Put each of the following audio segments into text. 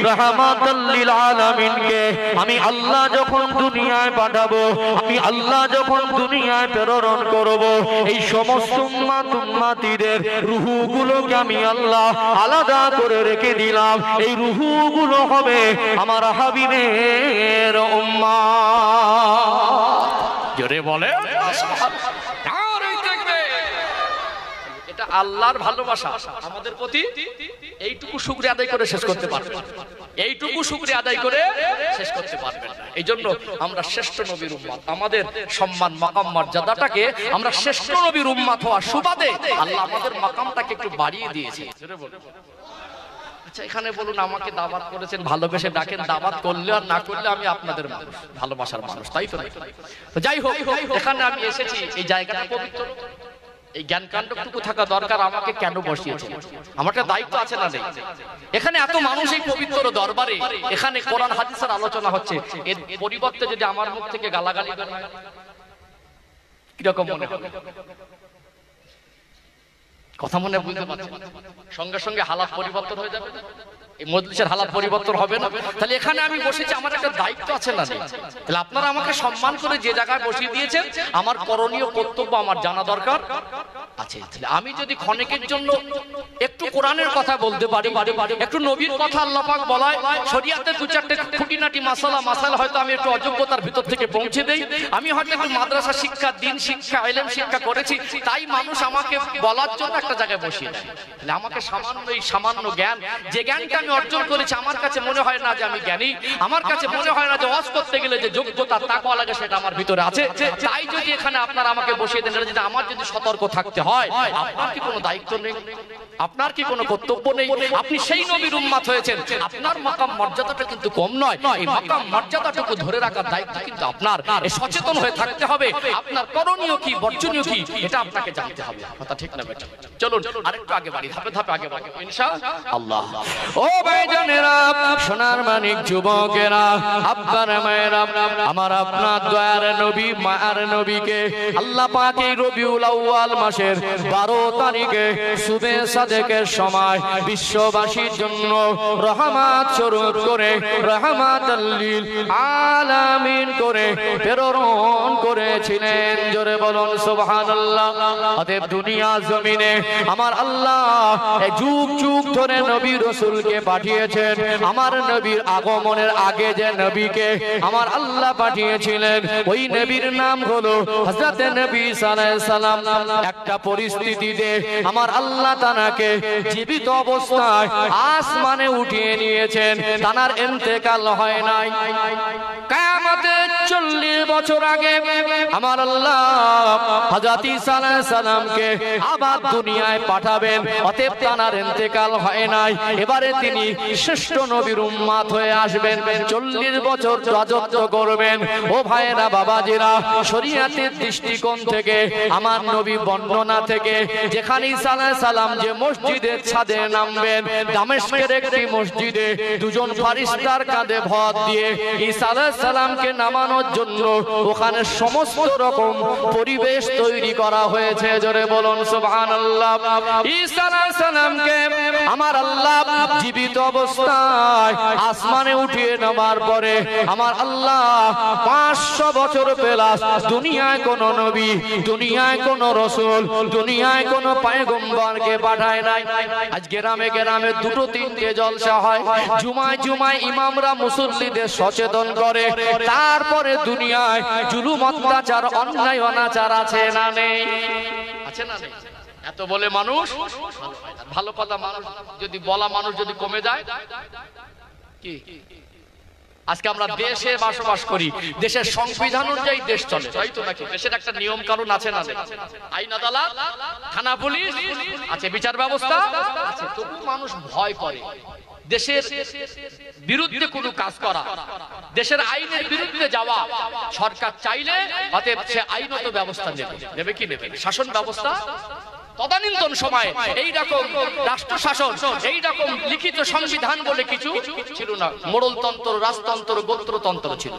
রাহমাতাল লিল আলামিনকে আমি আল্লাহ যখন দুনিয়ায় পাঠাবো, আমি আল্লাহ যখন দুনিয়ায় প্রেরণ করব, এই সমস্ত উম্মতিদের রূহগুলোকে আমি আল্লাহ আলাদা করে রেখে দিলাম। এই রূহগুলো হবে আমার হাবিবের উম্মত। জোরে বলে এটা আল্লাহর ভালোবাসা আমাদের প্রতি। এইটুকু শুকরিয়া আদায় করে শেষ করতে পারবেন, এইটুকু শুকরিয়া আদায় করে শেষ করতে পারবেন। এই জন্য আমরা শ্রেষ্ঠ নবীর উম্মত, আমাদের সম্মান মাকাম মর্যাদাটাকে আমরা শ্রেষ্ঠ নবীর উম্মত হওয়ার সুবাদে আল্লাহ আমাদের মাকামটাকে একটু বাড়িয়ে দিয়েছে। আচ্ছা এখানে বলুন, আমাকে দাওয়াত করেছেন, ভালোবেসে ডাকেন, দাওয়াত করলে আর না করলে আমি আপনাদের মানুষ, ভালোবাসার মানুষ, তাই তো? যাই হোক, এখানে আমি এসেছি, এই জায়গাটা পবিত্র, এই জ্ঞান কাণ্ডটুকু থাকা দরকার। আমাকে কেন বসিয়েছে? আমার একটা দায়িত্ব আছে না নেই? এখানে এত মানুষ এই পবিত্র দরবারে, এখানে কোরআন হাদিসের আলোচনা হচ্ছে, এর পরিবর্তে যদি আমার মুখ থেকে গালাগালি বের হয় কিরকম মনে হবে? কথা মনে বুঝতে পারছেন? সঙ্গে সঙ্গে হালাত পরিবর্তন হয়ে যাবে, এই মজলিসের হালাত পরিবর্তন হবে না। তাহলে এখানে আমি বসেছি, আমার একটা দায়িত্ব আছে না নেই? তাহলে আপনারা আমাকে সম্মান করে যে জায়গায় বসিয়ে দিয়েছেন, আমার করণীয় কর্তব্য আমার জানা দরকার আছে। তাহলে আমি যদি ক্ষণিকের জন্য একটু কোরআনের কথা বলতে পারি, একটু নবীর কথা আল্লাহ পাক বলায়, শরীয়তের দু চারটে খুঁটিনাটি মাসালা হয়তো আমি একটু অযোগ্যতার ভিতর থেকে পৌঁছে দেই, আমি হয়তো একটু মাদ্রাসা শিক্ষা, দ্বীন শিক্ষা, ইলম শিক্ষা করেছি, তাই মানুষ আমাকে বলার জন্য একটা জায়গায় বসিয়ে দেয়। তাহলে আমাকে সামান্য জ্ঞান, যে জ্ঞানটা আমি অর্জন করেছি, আমার কাছে মনে হয় না যে আমি জ্ঞানী, আমার কাছে মনে হয় না যে ওয়াজ করতে গেলে যে যোগ্যতা তাকওয়া লাগে সেটা আমার ভিতরে আছে। তাই যদি এখানে আপনারা আমাকে বসিয়ে দেন, যদি আমার যদি সতর্ক থাকতে হয়, আপনার কি কোনো দায়িত্ব নেই? আপনার কি কোনো কর্তব্য নেই? আপনি সেই নবীর উম্মত হয়েছেন, আপনার মাকাম মর্যাদাটা কিন্তু কম নয়। এই মাকাম মর্যাদাটুকু ধরে রাখার দায়িত্ব কিন্তু আপনার। সচেতন হয়ে থাকতে হবে, আপনার করণীয় কি, বর্জনীয় কি, এটা আপনাকে জানতে হবে। কথা ঠিক না বেটা? চলুন আরেকটু আগে বাড়ি, ধাপে ধাপে আগে বাড়ি ইনশাআল্লাহ। ও ভাইজানেরা, সোনার মানিক যুবকেরা, আব্বার মায়েরা, আমার আপনার দয়ার নবী, মায়ার নবীকে আল্লাহ পাক এই রবিউল আউয়াল মাসের 12 তারিখে সুবে সাদেকের সময় বিশ্ববাসীর জন্য রহমত স্বরূপ করে, রহমাতাল লিল আলামিন করে প্রেরণ করেছিলেন। জোরে বলুন সুবহানাল্লাহ। অতএব দুনিয়া জমিনে আমার আল্লাহ যুগ যুগ ধরে নবী রাসূলকে পাঠিয়েছেন। আমার নবীর আগমনের আগে যে নবীকে আমার আল্লাহ পাঠিয়েছিলেন, ওই নবীর নাম হলো হযরত নবী সাল্লাল্লাহু আলাইহি সাল্লাম। একটা পরিস্থিতিতে আমার আল্লাহ তানাকে জীবিত অবস্থায় আসমানে উঠিয়ে নিয়েছেন, তানার ইন্তেকাল হয় নাই। কিয়ামতের 40 বছর আগে আমার আল্লাহ হযরত ঈসা আলাইহিস সালামকে আবার দুনিয়ায় পাঠাবেন। অতএব তানার ইন্তেকাল হয় নাই। এবারে তিনি শ্রেষ্ঠ নবীর উম্মত হয়ে আসবেন, 40 বছর রাজত্ব করবেন। ও ভাইরা, বাবাজিরা, শরীয়তের দৃষ্টিকোণ থেকে আমার নবী বর্ণনা থেকে, যেখানে ঈসা আলাইহিস সালাম যে মসজিদের ছাদে নামবেন, দামেস্কের একটি মসজিদে দুজন ফেরেশতার কাঁধে ভর দিয়ে ঈসা আলাইহিস সালামকে নামানোর জন্য ওখানে সমস্ত রকম পরিবেশ তৈরি করা হয়েছে। জোরে বলুন সুবহানাল্লাহ। ঈসা আলাইহিস সালামকে আমার আল্লাহ জীবিত অবস্থায় আসমানে উঠিয়ে নেওয়ার পরে আমার আল্লাহ 500 বছর প্লাস দুনিয়ায় কোন নবী, দুনিয়ায় কোন রাসূল, দুনিয়ায় কোন পয়গম্বরকে পাঠায় নাই। আজ গ্রামে গ্রামে দুটো তিনটে জলসা হয়, জুমায় জুমায় ইমামরা মুসল্লিদের সচেতন করে। তারপরে দুনিয়ায় জুলুম, অত্যাচার, অন্যায় অনাচার আছে না নেই? আছে না নেই? এত বলে মানুষ ভালো কথা, মানুষ যদি বলা, মানুষ যদি কমে যায় কি? আজকে আমরা দেশে বসবাস করি, দেশের সংবিধান অনুযায়ী দেশ চলে, তাই তো নাকি? দেশের একটা নিয়ম কানুন আছে না? আইন আদালত, থানা পুলিশ আছে, বিচার ব্যবস্থা আছে। তবু মানুষ ভয় করে দেশের বিরুদ্ধে কোনো কাজ করা, দেশের আইনের বিরুদ্ধে যাওয়া। সরকার চাইলে অতএব সে আইনত ব্যবস্থা নেবে, নেবে কি নেবে? শাসন ব্যবস্থা তদানীন্তন সময়ে এইরকম রাষ্ট্র শাসন, এইরকম লিখিত সংবিধান বলে কিছু ছিল না। মোড়লতন্ত্র, রাজতন্ত্র, গোত্রতন্ত্র ছিল।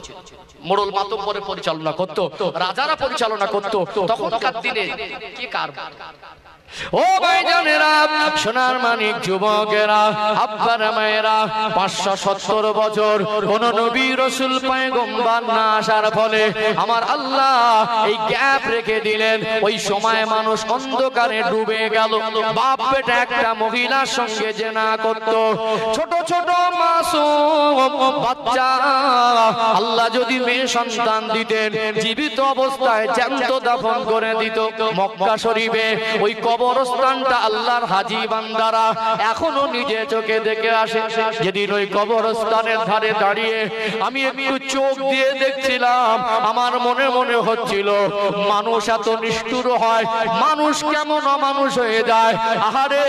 মোড়ল মাতব্বরে পরিচালনা করত, রাজারা পরিচালনা করত। তখনকার দিনে কি কার ও ভাইজানেরা, সোনার মানিক যুবকেরা, আব্বারা মায়েরা, 570 বছর কোন নবী রাসূল পয়গম্বর না আসার ফলে আমার আল্লাহ এই গ্যাপ রেখে দিলেন। ওই সময় মানুষ অন্ধকারে ডুবে গেল। বাপ বেটা একটা মহিলার সঙ্গে জেনা করত। ছোট ছোট মাসুম বাচ্চা আল্লাহ যদি মেয়ে সন্তান দিতেন, জীবিত অবস্থায় জ্যান্ত দাফন করে দিত। মক্কা শরীফে ওই কবরস্থানটা আল্লাহর হাজী বান্দারা এখনো নিজে চোখে দেখে আসে। যেদিন ওই কবরস্থানের ধারে দাঁড়িয়ে আমি একটু চোখ দিয়ে দেখছিলাম, আমার মনে মনে হচ্ছিল মানুষ এত নিষ্ঠুর হয়, মানুষ কেমন অমানুষ হয়ে যায়। আহারে,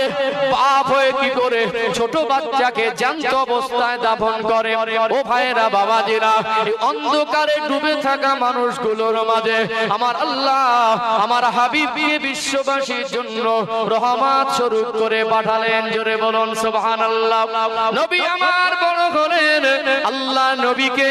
বাপ হয়ে কি করে ছোট বাচ্চাকে জ্যান্ত অবস্থায় দাফন করে। ও ভাইরা, বাবাজিরা, এই অন্ধকারে ডুবে থাকা মানুষগুলোর মাঝে আমার আল্লাহ আমার হাবিবকে বিশ্ববাসীর জন্য রহমত স্বরূপ করে পাঠালেন। জোরে বলুন সুবহানাল্লাহ। নবী আমার বড় হলেন। আল্লাহ নবীকে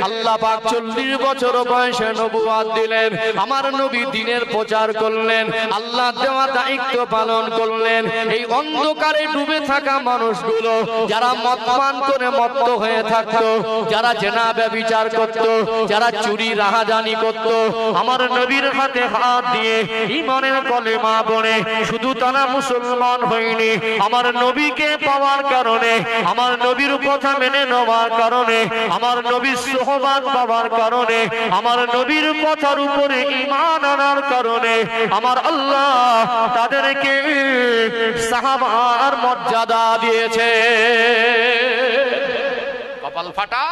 আল্লাহ পাক 40 বছর বয়সে নবুয়ত দিলেন। আমার নবী দ্বীনের প্রচার করলেন, আল্লাহ দেওয়া দায়িত্ব পালন করলেন। এই অন্ধকারে ডুবে থাকা মানুষগুলো যারা মদপান করে মত্ত হয়ে থাকতো, যারা জেনা ব্যভিচার করত, যারা চুরি রাহাজানি করত, আমার নবীর হাতে হাত দিয়ে ঈমানের কলেমা পড়ে শুধু তারা মুসলমান হয়নি, আমার নবীকে পাওয়ার কারণে, আমার নবীর কথা মেনে নেওয়ার কারণে, আমার নবীর সোহবত পাওয়ার কারণে, আমার নবীর কথার উপরে ঈমান আনার কারণে আমার আল্লাহ তাদেরকে সাহাবার মর্যাদা দিয়েছে। কপাল ফাটা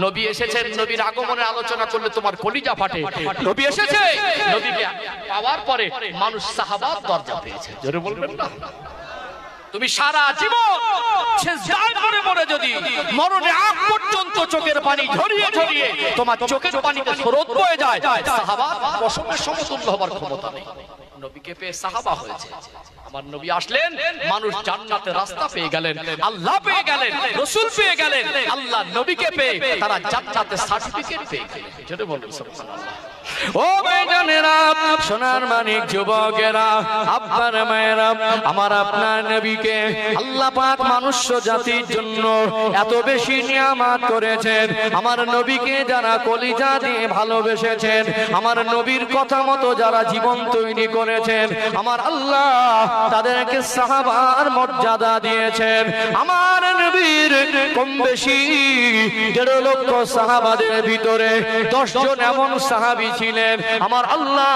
নবী এসেছেন। নবীর আগমনের আলোচনা করলে তোমার কলিজা ফাটে। নবী এসেছে, নবীকে পাওয়ার পরে মানুষ সাহাবার দরজা পেয়েছে। জোরে বলবেন না? তুমি সারা জীবন সিজদায় পড়ে পড়ে যদি মরণে আগ পর্যন্ত চোখের পানি ঝরিয়ে ঝরিয়ে তোমার চোখের পানিতে স্রোত বয়ে যায়, সাহাবার কসমের সমতুল্য হবার ক্ষমতা নেই। নবীকে পেয়ে সাহাবা হয়েছে। আমার নবী আসলেন, মানুষ জান্নাতের রাস্তা পেয়ে গেলেন, আল্লাহ পেয়ে গেলেন, রাসূল পেয়ে গেলেন। আল্লাহ নবীকে পেয়ে তারা জান্নাতের সার্টিফিকেট পেয়ে গেলেন। জোরে বলুন সুবহানাল্লাহ। ও ভাইজানেরা, সোনার মানিক যুবকেরা, আব্বার মায়েরা, আমার আপনার নবীকে আল্লাহ পাক মানুষ জাতির জন্য এত বেশি নিয়ামত করেছেন। আমার নবীকে যারা কলিজা দিয়ে ভালোবেসেছেন, আমার নবীর কথা মতো যারা জীবন তৈরি করেছেন, আমার আল্লাহ তাদেরকে সাহাবার মর্যাদা দিয়েছেন। আমার নবীর কম বেশি 1.5 লক্ষ সাহাবাদের ভিতরে 10 জন এমন সাহাবী ছিলেন, আমার আল্লাহ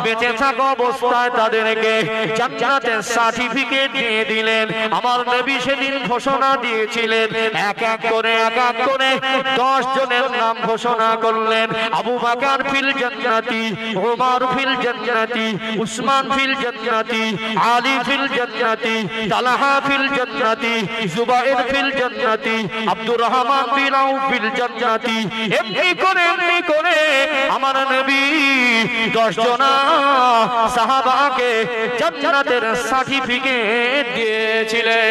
বেঁচে থাকা অবস্থায় তাদেরকে জান্নাতের সার্টিফিকেট দিয়ে দিলেন। আমার নবী সেদিন ঘোষণা দিয়েছিলেন, এক এক করে 10 জনের নাম ঘোষণা করলেন। আবু বকর ফিল জান্নাতি, ওমর ফিল জান্নাতি, উসমান ফিল জান্নাতি, আলী ফিল জান্নাতি, তালহা ফিল জান্নাতি, জুবাইর ফিল জান্নাতি, আব্দুর রহমান বিন আউফ ফিল জান্নাতি। এমনি করে আমার নবী 10 জন সাহাবাকে জান্নাতের সার্টিফিকেট দিয়েছিলেন।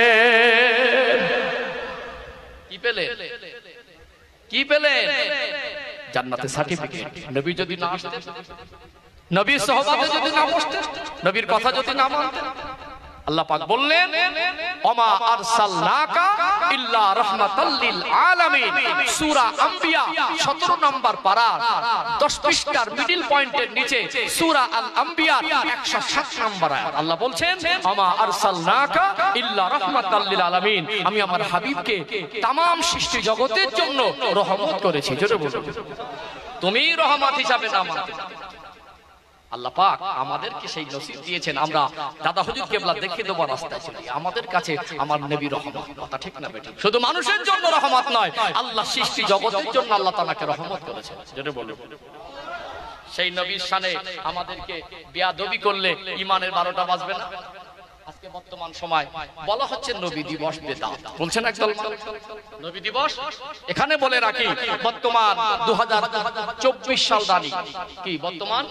কি পেলেন? জান্নাতের সার্টিফিকেট। নবী যদি না আসতেন, নবীর সোহবতে যদি না বসতেন, নবীর কথা যদি না মানতেন, আল্লাহ পাক বললেন, ওমা আরসালনাকা ইল্লা রাহমাতাল লিল আলামিন। সূরা আম্বিয়া 17 নম্বর পারা 10 পৃষ্ঠার মিডল পয়েন্টের নিচে সূরা আল আম্বিয়া 107 নম্বর আয়াত আল্লাহ বলছেন, ওমা আরসালনাকা ইল্লা রাহমাতাল লিল আলামিন। আমি আমার হাবিবকে तमाम সৃষ্টি জগতের জন্য রহমত করেছি। জোরে বলুন, তুমি রহমত হিসাবে না মানতে। আল্লাহ পাক আমাদেরকে সেই নসিব দিয়েছেন, আমরা দাদা হুজুর কেবলা দেখিয়ে দেবো রাস্তায় চলি। আমাদের কাছে আমার নবী রহমত, কথা ঠিক না বেঠিক? শুধু মানুষের জন্য রহমত নয়, আল্লাহ সৃষ্টি জগতের জন্য আল্লাহ তাআলাকে রহমত করেছেন। যেটা বলুন, সেই নবীর শানে আমাদেরকে বেয়াদবি করলে ঈমানের 12টা বাজবে না। আজকে বর্তমান সময় বলা হচ্ছে নবী দিবস বেদাত, বলছেন একদল নবী দিবস। এখানে বলে রাখি, বর্তমান 2024 সাল দানি কি বর্তমান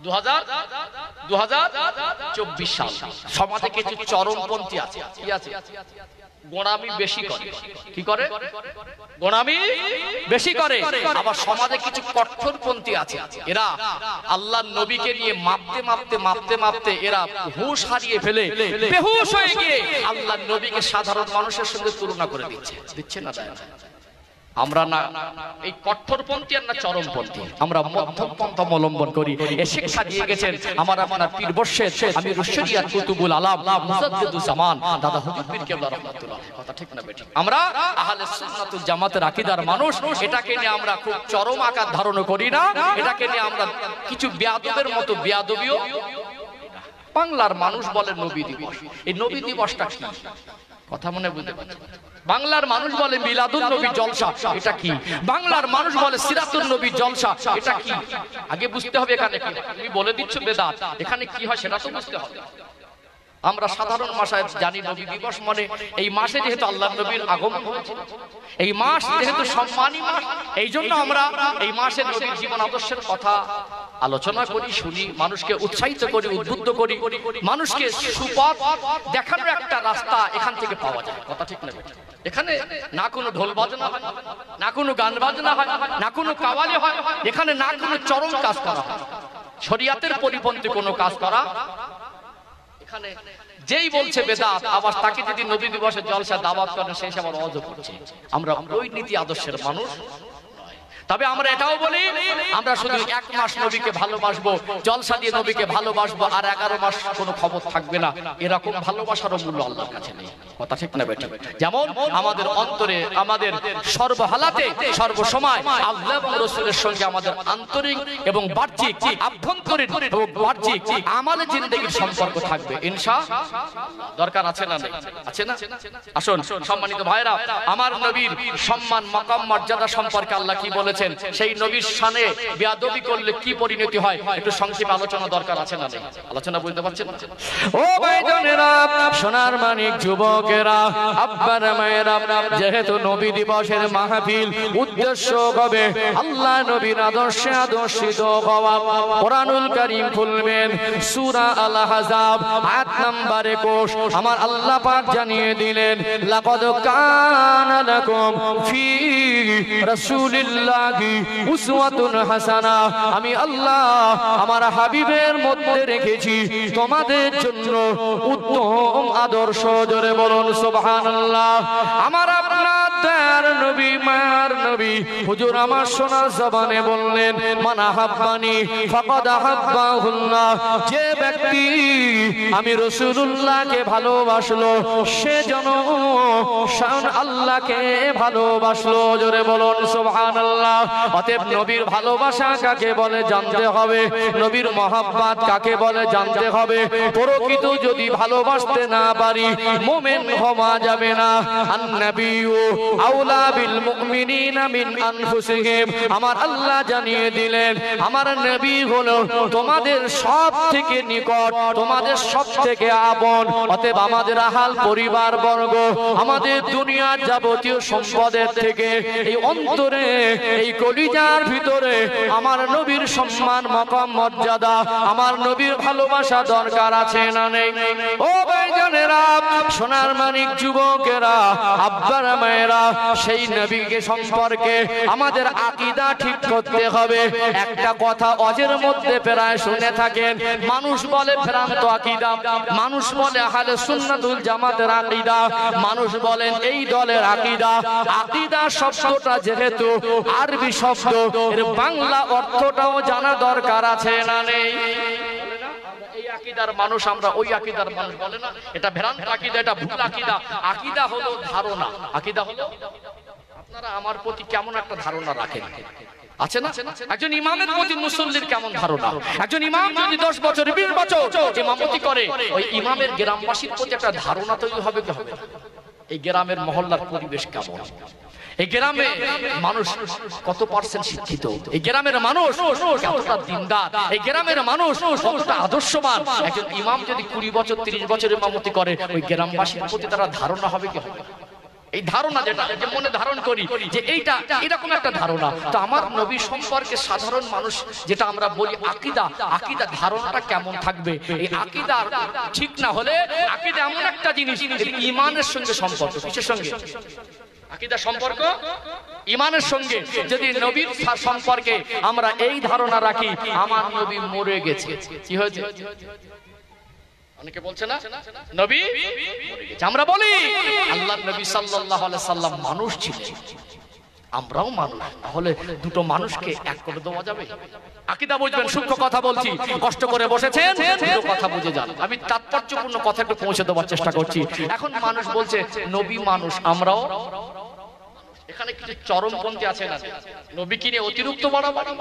2024 সাল। সমাজে কিছু চরমপন্থী আছে, কি আছে? গোঁড়ামি বেশি করে। কি করে? গোঁড়ামি বেশি করে। আবার সমাজে কিছু কঠোরপন্থী আছে, এরা আল্লাহর নবীকে নিয়ে মাপতে এরা হুঁশ হারিয়ে ফেলে বেহুশ হয়ে গিয়ে আল্লাহর নবীকে সাধারণ মানুষের সঙ্গে তুলনা করে দিচ্ছে না। আমরা না এই কঠোরপন্থী আর না চরমপন্থী, আমরা মধ্যম পন্থা অবলম্বন করি। এ শিক্ষা দিয়ে গেছেন আমার আপনার পীর বর্ষের আমি রশিদিয়াত কুতুবুল আলাম মুজাদ্দিদুজ জামান দাদা হুজুর পীর কেবলা রাহমাতুল্লাহ। কথা ঠিক না বেঠিক? আমরা আহলে সুন্নাতুল জামাতের আকীদার মানুষ। এটাকে নিয়ে আমরা খুব চরম আকার ধারণ করি না, এটাকে নিয়ে আমরা কিছু বেয়াদবের মতো বেয়াদবিও। বাংলার মানুষ বলে নবী দিবস। এই নবী দিবসটা কি? কথা মনে বুঝতে পারছেন? বাংলার মানুষ বলে মিলাদুন নবী জলসা, এটা কি? বাংলার মানুষ বলে সিরাতুন নবী জলসা, এটা কি? আগে বুঝতে হবে এখানে কি। তুমি বলে দিচ্ছ বেদাত, এখানে কি হয় সেটা তো বুঝতে হবে। আমরা সাধারণ ভাষায় জানি নবী দিবস মানে এই মাসে যেহেতু আল্লাহর নবীর আগমন হয়েছে, এই মাস যেহেতু সম্মানী মাস, এই জন্য আমরা এই মাসে নবীর জীবন আদর্শের কথা আলোচনা করি, শুনি, মানুষকে উৎসাহিত করি, উদ্বুদ্ধ করি, মানুষকে সুপথ দেখানোর একটা রাস্তা এখান থেকে পাওয়া যায়। কথা ঠিক না? এখানে না কোনো ঢোল বাজনা হয়, না কোনো গান বাজনা হয়, না কোনো কাওয়ালি হয়, এখানে না কোনো চরম কাজ করা হয়, শরিয়াতের পরিপন্থী কোনো কাজ করা। এখানে যেই বলছে বেদাত, আবার তাকে যদি নবী দিবসের জলসা দাওয়াত করেন সেই আবার অজব করছে। আমরা ওই নীতি আদর্শের মানুষ। তবে আমরা এটাও বলি, আমরা শুধু এক মাস নবীকে ভালোবাসবো, জলসা দিয়ে নবীকে ভালোবাসবো, আর 11 মাস কোনো খবর থাকবে না, এরকম ভালোবাসারও মূল্য আল্লাহর কাছে নেই। কথা ঠিক না বেঠিক? যেমন আমাদের অন্তরে, আমাদের সর্বহালাতে সর্বসময় আল্লাহ এবং রাসূলের সঙ্গে আমাদের আন্তরিক এবং বাহ্যিক, আভ্যন্তরীণ এবং বাহ্যিক আমাদের জিন্দেগির সম্পর্ক থাকবে ইনশাআল্লাহ। দরকার আছে না? আছে না? আসুন সম্মানিত ভাইরা, আমার নবীর সম্মান, মাকাম, মর্যাদা সম্পর্কে আল্লাহ কি বলেছেন, সেই নবীর শানে বেয়াদবি করলে কি পরিণতি হয়, একটু সংক্ষেপে আলোচনা দরকার আছে না? আলোচনা বুঝতে পারছেন? ও ভাইজানেরা, সোনার মানিক যুবকেরা, আব্বারা মায়েরা, যেহেতু নবী দিবসের মাহফিল, উদ্দেশ্য হবে আল্লাহ নবীর আদর্শে আদর্শিত হওয়া। কোরআনুল কারীম খুলবেন, সূরা আল আহজাব আয়াত নাম্বার 21। আমার আল্লাহ পাক জানিয়ে দিলেন, লাকাদ কানা লাকুম ফি রাসূলিল্লাহ উসওয়াতুন হাসানা। আমি আল্লাহ আমার হাবিবের মধ্যে রেখেছি তোমাদের জন্য উত্তম আদর্শ। জোরে বলুন সুবহানাল্লাহ। আমার আপনার দয়ার নবী, মায়ার নবী হুজুর আমার সোনার জবানে বললেন, মান আহাব্বানি ফাকাদ আহাব্বাহুল্লাহ। যে ব্যক্তি আমি রাসূলুল্লাহকে ভালোবাসলো, সে যেন স্বয়ং আল্লাহকে ভালোবাসলো। জোরে বলুন সুবহানাল্লাহ। অতএব নবীর ভালোবাসা কাকে বলে জানতে হবে, নবীর মহব্বত কাকে বলে জানতে হবে। প্রকৃত যদি ভালোবাসতে না পারি, মুমিন হওয়া যাবে না। আন-নাবিয়্যু আওলা বিল মুমিনিনা মিন আনফুসিহিম। আমার আল্লাহ জানিয়ে দিলেন, আমার নবী হলো তোমাদের সব থেকে নিকট, তোমাদের সব থেকে আপন। অতএব আমাদের আহাল পরিবার বর্গ, আমাদের দুনিয়ার যাবতীয় সম্পদের থেকে এই অন্তরে, এই কলিজার ভিতরে আমার নবীর সম্মান, মাকাম, মর্যাদা, আমার নবীর ভালোবাসা দরকার আছে না নেই? ও ভাইজানেরা, সোনার মানিক যুবকেরা, আব্বারা মায়েরা, সেই নবীকে সম্পর্কে আমাদের আকীদা ঠিক করতে হবে। একটা কথা অজের মধ্যে প্রায় শুনে থাকেন, মানুষ বলে ভ্রান্ত আকীদা, মানুষ বলে আহলে সুন্নাতুল জামাতের আকীদা, মানুষ বলেন এই দলের আকীদা। আকীদা শব্দটা যেহেতু আরবি শব্দ, এর বাংলা অর্থটাও জানা দরকার আছে না নেই? এই আকীদার মানুষ আমরা, ওই আকীদার মানুষ বলে না, এটা ভ্রান্ত আকীদা, এটা ভুল আকীদা। আকীদা হলো ধারণা, আকীদা হলো আপনারা আমার প্রতি কেমন একটা ধারণা রাখেন, আছে না? একজন ইমামের প্রতি মুসল্লির কেমন ধারণা? একজন ইমাম যদি 10 বছর 20 বছর ইমামতি করে, ওই ইমামের গ্রামবাসীর প্রতি একটা ধারণা তৈরি হবে কি হবে? এই গ্রামের মহল্লার পরিবেশ কেমন, এই গ্রামে মানুষ কত পার্সেন্ট শিক্ষিত, এই গ্রামের মানুষ কতটা দিনদার, এই গ্রামের মানুষ কতটা আদর্শবান। একজন ইমাম যদি 20 বছর 30 বছর ইমামতি করে, ওই গ্রামবাসীর প্রতি তারা ধারণা হবে কি হবে? এই ধারণা যেটা যে মনে ধারণ করি যে এইটা এরকম একটা ধারণা, তো আমার নবী সম্পর্কে সাধারণ মানুষ যেটা আমরা বলি আকীদা, আকীদা ধারণাটা কেমন থাকবে? এই আকীদা ঠিক না হলে, আকীদা এমন একটা জিনিস ঈমানের সঙ্গে সম্পর্ক। কিসের সঙ্গে? আকীদা সম্পর্ক ঈমানের সঙ্গে। যদি নবীর সম্পর্কে আমরা এই ধারণা রাখি আমার নবী মরে গেছে, কি হয়েছে? অনেকে বলছে না নবী মরে গেছে। আমরা বলি আল্লাহর নবী সাল্লাল্লাহু আলাইহি সাল্লাম মানুষ ছিলেন, আমরাও মানুষ, তাহলে দুটো মানুষকে এক করে দেওয়া যাবে? আকীদা বুঝবেন, সূক্ষ্ম কথা বলছি, কষ্ট করে বসেছেন, পুরো কথা বুঝে যান। আমি তাৎপর্যপূর্ণ কথা একটু পৌঁছে দেওয়ার চেষ্টা করছি। এখন মানুষ বলছে নবী মানুষ, আমরাও। এখানে কিছু চরমপন্থী আছে না, নবী কিনে অতিরিক্ত বাড়াবাড়ি,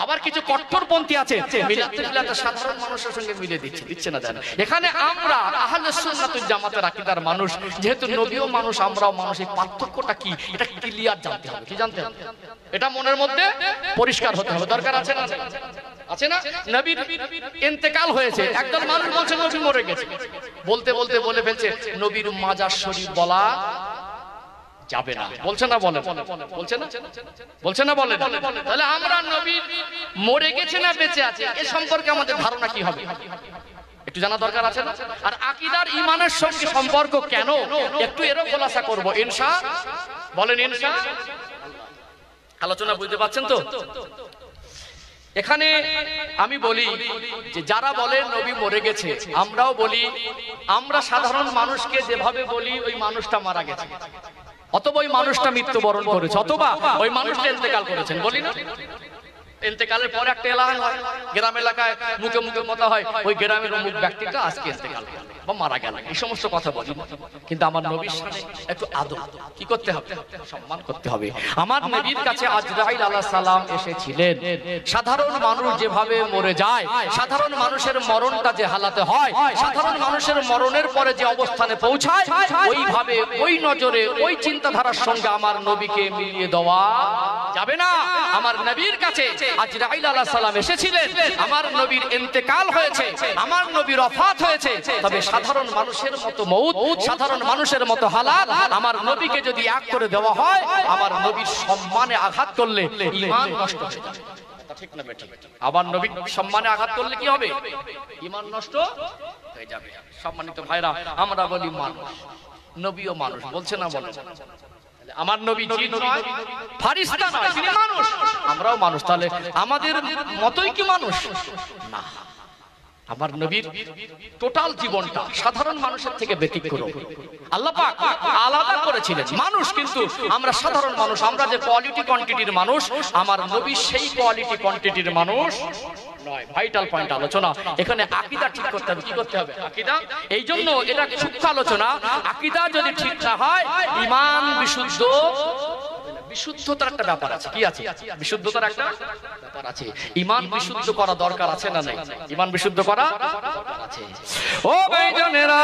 আবার কিছু কট্টরপন্থী আছে মিলাতে মিলাতে সাধারণ মানুষের সঙ্গে মিলে দিচ্ছে না জানেন। এখানে আমরা আহলে সুন্নাত ওয়াল জামাতের আকীদার মানুষ, যেহেতু নবীও মানুষ আমরাও মানুষ, এই পার্থক্যটা কি এটা ক্লিয়ার জানতে হবে। কি জানতে হবে? এটা মনের মধ্যে পরিষ্কার হতে হবে। দরকার আছে না? আছে না? নবীর ইন্তেকাল হয়েছে, একদল মানুষ বলছে নবী মরে গেছে, বলতে বলতে বলে ফেলছে নবীর মাজার শরীফ বলা যাবে না। বলছে না? বলে বলছে না? বলছে না? বলে। তাহলে আমরা নবী মরে গেছে না বেঁচে আছে এ সম্পর্কে আমাদের ধারণা কি হবে একটু জানা দরকার আছে না? আর আকীদার ঈমানের সঙ্গে সম্পর্ক কেন একটু এরও খোলাসা করব ইনশাআল্লাহ। বলেন ইনশাআল্লাহ। আলোচনা বুঝতে পারছেন তো? এখানে আমি বলি যে যারা বলে নবী মরে গেছে, আমরাও বলি, আমরা সাধারণ মানুষকে যেভাবে বলি ওই মানুষটা মারা গেছে, অথবা ওই মানুষটা মৃত্যুবরণ করেছে, অথবা ওই মানুষটা ইন্তেকাল করেছেন, বলি না? ইন্তেকালের পর একটা এলান হয়, গ্রাম এলাকায় মুখে মুখে কথা হয় ওই গ্রামের অমুক ব্যক্তিটা আজকে ইন্তেকাল করলেন বা মারা গেল, এই সমস্ত কথা বলি। কিন্তু আমার নবীর সাথে একটু আদব কি করতে হবে? সম্মান করতে হবে। আমার নবীর কাছে আজরাইল আলাইহিস সালাম এসেছিলেন। সাধারণ মানুষ যেভাবে মরে যায়, সাধারণ মানুষের মরণটা যে হালাতে হয়, সাধারণ মানুষের মরণের পরে যে অবস্থানে পৌঁছায়, ওইভাবে ওই নজরে ওই চিন্তাধারার সঙ্গে আমার নবীকে মিলিয়ে দেওয়া যাবে না। আমার নবীর কাছে আজরাইল আলাইহিস সালাম এসেছিলেন, আমার নবীর ইন্তেকাল হয়েছে, আমার নবীর ওফাত হয়েছে, তবে সাধারণ মানুষের মতো মউত, সাধারণ মানুষের মতো হালাত আমার নবীকে যদি এক করে দেওয়া হয়, আমার নবীর সম্মানে আঘাত করলে ঈমান নষ্ট হয়ে যাবে। ঠিক না বেটা? আবার নবীর সম্মানে আঘাত করলে কি হবে? ঈমান নষ্ট হয়ে যাবে। সম্মানিত ভাইরা, আমরা বলি মানুষ, নবীও মানুষ, বলছে না? বলে আমার নবী জিন নয়, ফারিস্তা নয়, তিনি মানুষ, আমরাও মানুষ। তাহলে আমাদের মতই কি মানুষ না? আমার নবীর টোটাল জীবনটা সাধারণ মানুষের থেকে ব্যতিক্রম। আল্লাহ পাক আলাদা করেছিলেন মানুষ, কিন্তু আমরা সাধারণ মানুষ, আমরা যে কোয়ালিটি কোয়ান্টিটির মানুষ, আমার নবী সেই কোয়ালিটি কোয়ান্টিটির মানুষ নয়। ভাইটাল পয়েন্ট আলোচনা এখানে। আকীদা ঠিক করতে হবে। কি করতে হবে? আকীদা। এই জন্য এটা সূক্ষ্ম আলোচনা। আকীদা যদি ঠিক না হয়, ঈমান বিশুদ্ধ, বিশুদ্ধতার একটা ব্যাপার আছে। কি আছে? বিশুদ্ধতার একটা ব্যাপার আছে। ঈমান বিশুদ্ধ করা দরকার আছে না নাই? ঈমান বিশুদ্ধ করা দরকার আছে। ও ভাইজানেরা,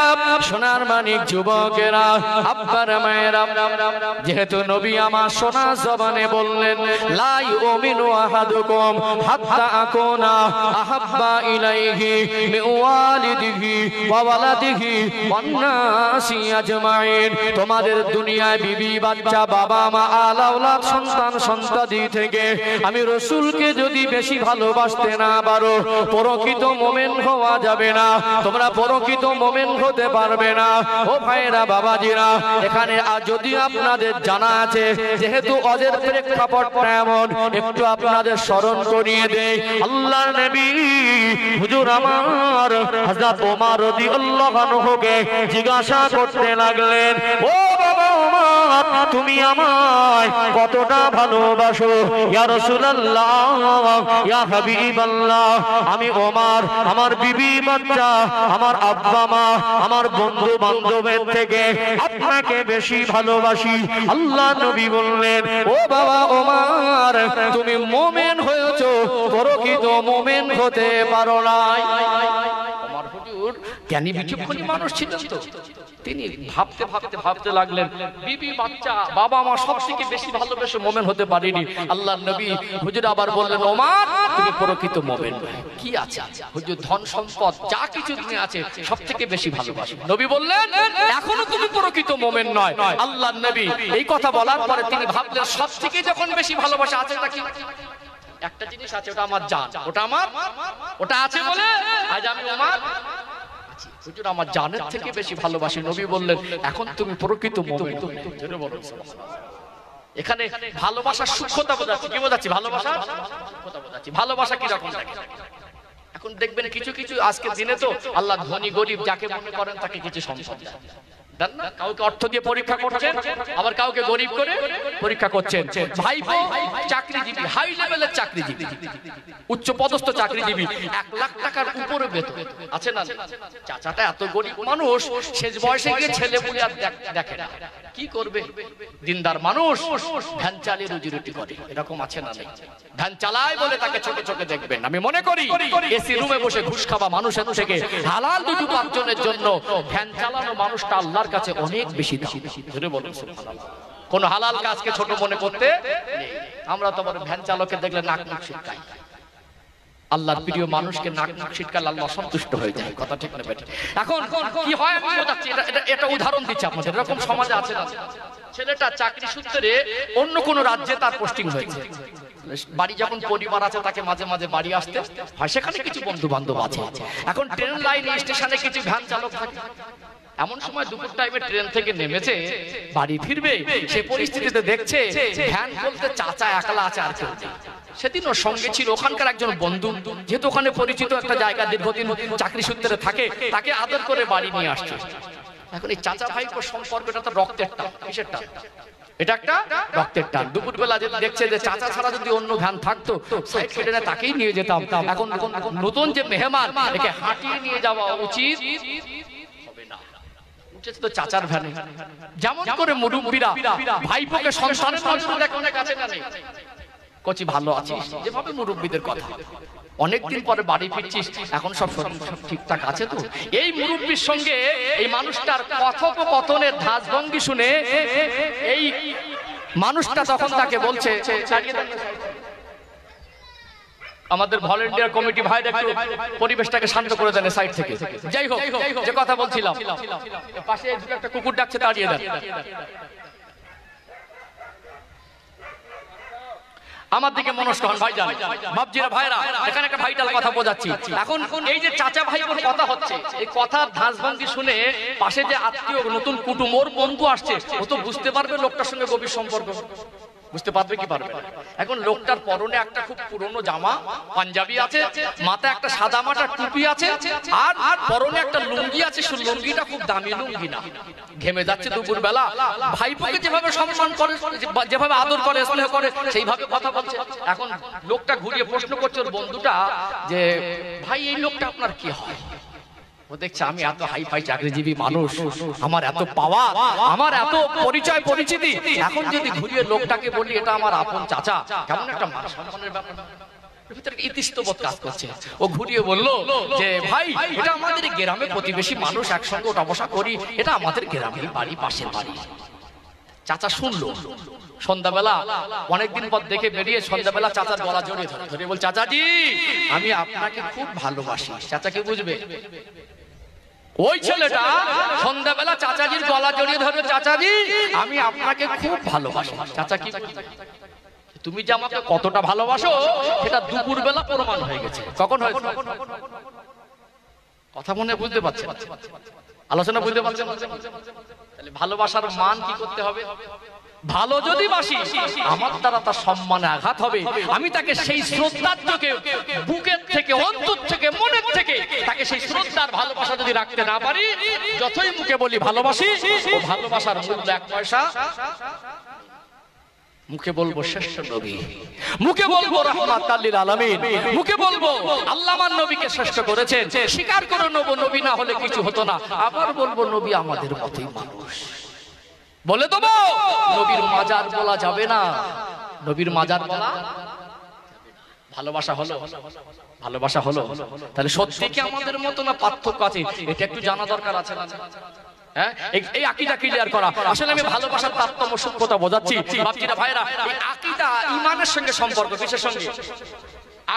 সোনার মানিক যুবকেরা, আব্বার মায়েরা, যেহেতু নবী আমার সোনা জবানে বললেন লা ইউমিনু আহাদুকুম হাত্তা আকুনা আহাব্বা ইলাইহি মিন ওয়ালিদিহি ওয়া ওয়ালাদিহি ওয়ান নাসি আজমাইন, তোমাদের দুনিয়ায় বিবি বাচ্চা বাবা মা আলাউলাদ সন্তান সন্ততি থেকে আমি রাসূলকে যদি বেশি ভালোবাসতে না পারো, প্রকৃত মুমিন হওয়া যাবে না, তোমরা প্রকৃত মুমিন হতে পারবে না। ও ভাইরা বাবাজিরা, এখানে যদি আপনাদের জানা আছে, যেহেতু ওদের প্রেক্ষাপটটা এমন, একটু আপনাদের স্মরণ করিয়ে দেই। আল্লাহর নবী হুজুর আমার হযরত ওমর রাদিয়াল্লাহু আনহুকে জিজ্ঞাসা করতে লাগলেন, ও বাবা ওমর, তুমি আমায় কতটা ভালোবাসো? ইয়া রাসূলুল্লাহ, ইয়া হাবিবাল্লাহ, আমি ওমর আমার বিবি বাচ্চা, আমার আব্বা মা, আমার বন্ধু বান্ধবের থেকে আপনাকে বেশি ভালোবাসি। আল্লাহ নবী বললেন, ও বাবা ওমর, তুমি মুমিন হয়েছো, প্রকৃত মুমিন হতে পারো নাই। ওমর হুজুর জ্ঞানী বিচক্ষণী মানুষ ছিলেন তো, তিনি ভাবতে ভাবতে ভাবতে লাগলেন, বিবি বাচ্চা বাবা মা সব থেকে বেশি ভালোবেসে মোমেন হতে পারিনি। আল্লাহর নবী হুজুর আবার বললেন, ওমর তুমি প্রকৃত মোমেন। কি আছে হুজুর? ধন সম্পদ যা কিছু দুনিয়া আছে সব থেকে বেশি ভালোবাসো। নবী বললেন, এখনো তুমি প্রকৃত মোমেন নয়। আল্লাহর নবী এই কথা বলার পরে তিনি ভাবলেন, সব থেকে যখন বেশি ভালোবাসা আছে তা কি? একটা জিনিস আছে, ওটা আমার জান, ওটা আমার, ওটা আছে বলে আজ আমি ওমর হুজুর আমার জানের থেকে বেশি ভালোবাসি। নবী বললেন, এখন তুমি প্রকৃত মুমিন। এখানে ভালোবাসার সূক্ষ্মতা বোঝাচ্ছি। কি বোঝাচ্ছি? ভালোবাসার সূক্ষ্মতা বোঝাচ্ছি। ভালোবাসা কি রকম থাকে এখন দেখবেন, কিছু কিছু আজকে দিনে তো আল্লাহ ধনী গরিব যাকে মনে করেন তাকে কিছু সম্পদ দেন না। কাউকে অর্থ দিয়ে পরীক্ষা করছেন, আবার কাউকে গরিব করে পরীক্ষা করছেন। ভাইপো চাকরিজীবী, হাই লেভেলের চাকরিজীবী, উচ্চ পদস্থ চাকরিজীবী, 1 লাখ টাকার উপরে বেতন আছে না? চাচাটা এত গরিব মানুষ, শেষ বয়সে গিয়ে ছেলে পুলে আর দেখে না, কি করবে? দিনদার মানুষ ভ্যান চালিয়ে রুজি রুটি করে, এরকম আছে না? নেই। ভ্যান চালায় বলে তাকে চোখে চোখে দেখবেন। আমি মনে করি এসি রুমে বসে ঘুষ খাওয়া মানুষের থেকে হালাল দুটো উপার্জনের জন্য ভ্যান চালানো মানুষটা আল্লাহর কাছে অনেক বেশি দাম। ধরে বলুন সুবহানাল্লাহ। কোন হালাল কাজকে ছোট মনে করতে নেই। আমরা তো আবার ভ্যান চালকের দেখলে নাক নাক ছিটকাই। আল্লাহর প্রিয় মানুষকে নাক নাক ছিটকালে আল্লাহ সন্তুষ্ট হয়ে যায়। কথা ঠিক না বেটা? এখন কি হয় আমি বোঝাচ্ছি, এটা উদাহরণ দিচ্ছি আপনাদের। এরকম সমাজে আছে না, ছেলেটা চাকরি সূত্রে অন্য কোন রাজ্যে তার পোস্টিং হয়েছে, বাড়ি যখন পরিবার আছে তাকে মাঝে মাঝে বাড়ি আসতে হয়, সেখানে কিছু বন্ধু বান্ধব আছে। এখন ট্রেন লাইনে স্টেশনে কিছু ভ্যান চালক থাকে। এমন সময় দুপুর টাইমে ট্রেন থেকে নেমেছে, বাড়ি ফিরবে, সে পরিস্থিতিতে দেখছে ভ্যান বলতে চাচা একলা আছে, আর কেউ নেই। সেদিন ওর সঙ্গে ছিল ওখানকার একজন বন্ধু, যেহেতু ওখানে পরিচিত একটা জায়গা, দীর্ঘদিন চাকরি সূত্রে থাকে, তাকে আদর করে বাড়ি নিয়ে আসছে। এখন এই চাচা ভাইপোর সম্পর্কটা তো রক্তের টান। কিসের টান? এটা একটা রক্তের টান। দুপুরবেলা যদি দেখছে যে চাচা ছাড়া যদি অন্য ভ্যান থাকতো, সাইড কেটে না তাকেই নিয়ে যেতাম। এখন নতুন যে মেহমান, একে হাঁটিয়ে নিয়ে যাওয়া উচিত হবে না, উঠেছে তো চাচার ভ্যানে। যেমন করে মুরব্বীরা ভাইপোকে সন্তানের নজরে দেখে, অনেক আছে না? নেই? কচি ভালো আছিস, যেভাবে মুরব্বীদের কথা। অনেকদিন পরে বাড়ি ফিরছিস, এখন সব ঠিকঠাক আছে তো? এই মুরব্বীর সঙ্গে এই মানুষটার কথোপকথনের ধাঁচভঙ্গি শুনে এই মানুষটা তখন তাকে বলছে, আমাদের ভলেন্টিয়ার কমিটি ভাইরা একটু পরিবেশটাকে শান্ত করে দেন সাইড থেকে। যাই হোক, যে কথা বলছিলাম, পাশে একটা কুকুর ডাকছে, তাড়িয়ে দেন। আমার দিকে মনস্ক হন ভাইজান, বাপজিরা ভাইরা, এখানে একটা ভাইটাল কথা বোঝাচ্ছি। এখন এই যে চাচা ভাইবোর কথা হচ্ছে, এই কথার ধাঁচভঙ্গি শুনে পাশে যে আত্মীয় নতুন কুটুম, ওর বন্ধু আসছে, ও তো বুঝতে পারবে লোকটার সঙ্গে গভীর সম্পর্ক। বুঝতে পারবে কি পারবে? এখন লোকটার পরনে একটা খুব পুরনো জামা পাঞ্জাবি আছে, মাথায় একটা সাদা মাটা টুপি আছে, আর পরনে একটা লুঙ্গি আছে। সেই লুঙ্গিটা খুব দামি লুঙ্গি না, ঘেমে যাচ্ছে দুপুর বেলা। ভাইপোকে যেভাবে সম্মান করে, যেভাবে আদর করে, স্নেহ করে, সেইভাবে কথা বলছে। এখন লোকটা ঘুরিয়ে প্রশ্ন করছে ওর বন্ধুটা যে, ভাই এই লোকটা আপনার কি হয়? ও দেখছে আমি এত হাই ফাই চাকরিজীবী মানুষ, আমার এত পাওয়া, আমার এত পরিচয় পরিচিতি, এখন যদি ঘুরিয়ে লোকটাকে বলি এটা আমার আপন চাচা, কেমন একটা মান সম্মানের ব্যাপার, ইতস্তত কাজ করছে। ও ঘুরিয়ে বলল যে, ভাই এটা আমাদের গ্রামে প্রতিবেশী মানুষ, একসঙ্গে ওঠা বসা করি, এটা আমাদের গ্রামের বাড়ি, পাশের বাড়ি। চাচা শুনলো। সন্ধ্যাবেলা অনেকদিন পর দেখে বেরিয়ে সন্ধ্যাবেলা চাচার গলা জড়িয়ে ধরে বল, চাচাজি আমি আপনাকে খুব ভালোবাসি। চাচা কি বুঝবে? ওই ছেলেটা সন্ধ্যাবেলা চাচাজির গলা জড়িয়ে ধরে, চাচাজি আমি আপনাকে খুব ভালোবাসি। চাচা কি, তুমি যে আমাকে কতটা ভালোবাসো সেটা দুপুর বেলা প্রমাণ হয়ে গেছে। কখন হয়েছে? কথা মনে বুঝতে পারছেন? আলোচনা বুঝতে পারছেন? তাহলে ভালোবাসার মান কি করতে হবে? ভালো যদি বাসি, আমার দ্বারা তার সম্মানে আঘাত হবে, আমি তাকে সেই শ্রদ্ধার থেকে, বুকের থেকে, অন্তর থেকে, মনের থেকে তাকে সেই শ্রদ্ধার ভালোবাসা যদি রাখতে না পারি, যতই মুখে বলি ভালোবাসি, ও ভালোবাসার মূল্য 1 পয়সা। মুখে বলবো শ্রেষ্ঠ নবী, মুখে বলবো রাহমাতাল লিল আলামিন, মুখে বলবো আল্লাহ আমার নবীকে শ্রেষ্ঠ করেছেন, স্বীকার করে নেব নবী না হলে কিছু হতো না, আবার বলবো নবী আমাদের মতই মানুষ। বলে দেবো নবীর মাজার বলা যাবে না, নবীর মাজার বলা। ভালোবাসা হলো, ভালোবাসা হলো। তাহলে সত্যি কি আমাদের মতো না পার্থক্য আছে? এটা একটু জানা দরকার আছে না? হ্যাঁ, এই আকীদা ক্লিয়ার করা। আসলে আমি ভালোবাসার তারতম্য সূক্ষ্মতা বোঝাচ্ছি বাপজিরা ভাইরা। এই আকীদা ঈমানের সঙ্গে সম্পর্ক, কিসের সঙ্গে?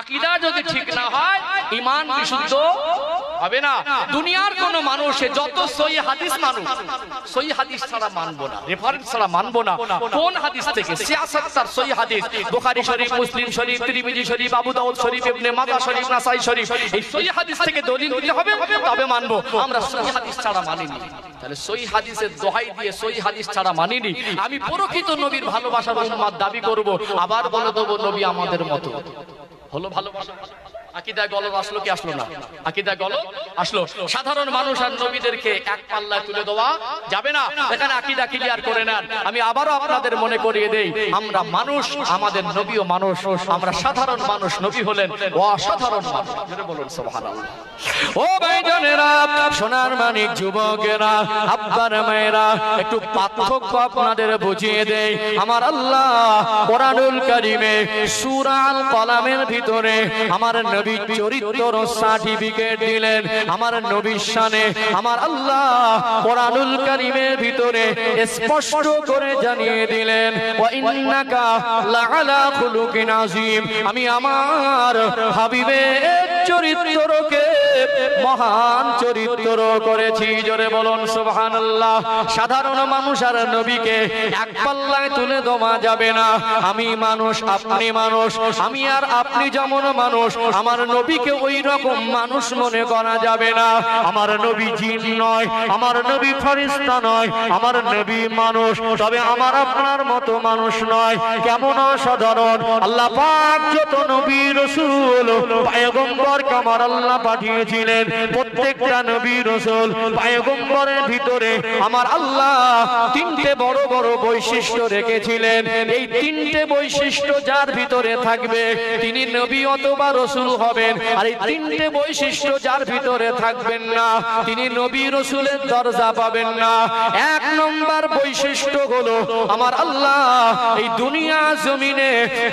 আকীদা যদি ঠিক না হয় ঈমান বিশুদ্ধ হবে না। দুনিয়ার কোন মানুষ যত সহিহ হাদিস মানুষ, সহিহ হাদিস ছাড়া মানবো না, রেফারেন্স ছাড়া মানবো না। কোন হাদিস থেকে? 76 সহিহ হাদিস, বুখারী শরীফ, মুসলিম শরীফ, তিরমিজি শরীফ, আবু দাউদ শরীফ, ইবনে মাজাহ শরীফ, নাসাই শরীফ, এই সহিহ হাদিস থেকে দলিল দিতে হবে, তবে মানবো। আমরা সহিহ হাদিস ছাড়া মানিনি। তাহলে সহিহ হাদিসের দোহাই দিয়ে সহিহ হাদিস ছাড়া মানিনি। আমি প্রকৃত নবীর ভালোবাসার উম্মত দাবি করব, আবার বলে দেবো নবী আমাদের মতো। হলো ভালোবাসা? আকীদায় গলদ আসলো কি আসলো না? আকীদায় গলদ আসলো। সাধারণ মানুষ আর নবীদেরকে এক পাল্লায় তুলে দেওয়া যাবে না। এখানে আকীদা ক্লিয়ার করে নেন। আমি আবারও আপনাদের মনে করিয়ে দেই, আমরা মানুষ, আমাদের নবীও মানুষ। আমরা সাধারণ মানুষ, নবী হলেন অসাধারণ মানুষ। জোরে বলুন সুবহানাল্লাহ। ও ভাইজানেরা, সোনার মানিক যুবকেরা, আব্বার মায়েরা, একটু পার্থক্য আপনাদের বুঝিয়ে দেই। আমার আল্লাহ কোরআনুল কারীমে সূরা আল কলামের ভিতরে আমার নবীর চরিত্র সার্টিফিকেট দিলেন। আমার নবীর শানে আমার আল্লাহ কোরআনুল কারীমের ভিতরে স্পষ্ট করে জানিয়ে দিলেন, ওয়া ইন্নাকা লাআলা খুলুকিন আযীম। আমি আমার হাবিবের চরিত্রকে মহান চরিত্র করেছি। জোরে বলুন সুবহানাল্লাহ। সাধারণ মানুষ আর নবীকে এক পাল্লায় তুলে দেওয়া যাবে না। আমি মানুষ, আপনি মানুষ, আমি আর আপনি যেমন মানুষ, আমার নবীকে ওই রকম মানুষ মনে করা যাবে না। আমার নবী জিন নয়, আমার নবী ফেরেশতা নয়, আমার নবী মানুষ, তবে আমার আপনার মতো মানুষ নয়। কেমন অসাধারণ! আল্লাহ পাক যত নবী রাসূল পয়গম্বরকে আমার আল্লাহ পাঠিয়েছিলেন, প্রত্যেকটা নবী রাসূল পয়গম্বরের ভিতরে আমার আল্লাহ তিনটে বড় বড় বৈশিষ্ট্য রেখেছিলেন। এই তিনটে বৈশিষ্ট্য যার ভিতরে থাকবে তিনি নবী অথবা রাসূল হবেন। আর এই তিনটে বৈশিষ্ট্য যার ভিতরে থাকবেন না তিনি নবী রাসূলের দরজা পাবেন না। এক নম্বর বৈশিষ্ট্য হলো আমার আল্লাহ এই দুনিয়া জমিনে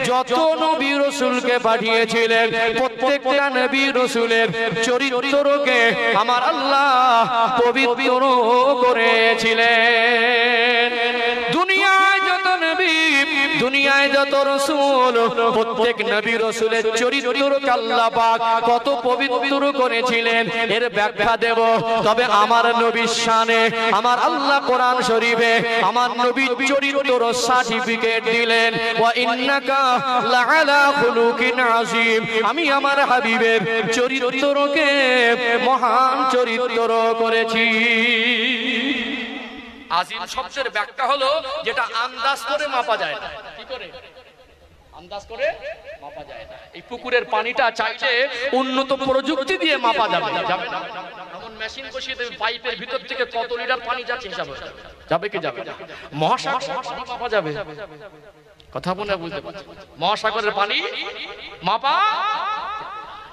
যত নবী রাসূলকে পাঠিয়েছিলেন প্রত্যেকটা নবী রাসূলের চরিত্রকে আমার আল্লাহ পবিত্র করেছিলেন। দুনিয়ায় যত নবী, দুনিয়ায় যত রাসূল, প্রত্যেক নবী রাসূলের চরিত্রকে আল্লাহ পাক কত পবিত্র করেছিলেন এর ব্যাখ্যা দেব। তবে আমার নবীর শানে আমার আল্লাহ কোরআন শরীফে আমার নবীর চরিত্র সার্টিফিকেট দিলেন, ওয়া ইন্নাকা লাআলা খুলুকিন আযীম। আমি আমার হাবিবের চরিত্রকে মহান চরিত্র করেছি। আজিম শব্দের ব্যাখ্যা হলো যেটা আন্দাজ করে মাপা যায় না। কি করে আন্দাজ করে মাপা যায় না? এই পুকুরের পানিটা চাইলে উন্নত প্রযুক্তি দিয়ে মাপা যাবে না। এমন মেশিন বসিয়ে দেবে, পাইপের ভিতর থেকে কত লিটার পানি যাচ্ছে হিসাব হয়ে যাবে কি যাবে না? মহাসাগর মাপা যাবে? কথা বলে বুঝতে পারছেন? মহাসাগরের পানি মাপা,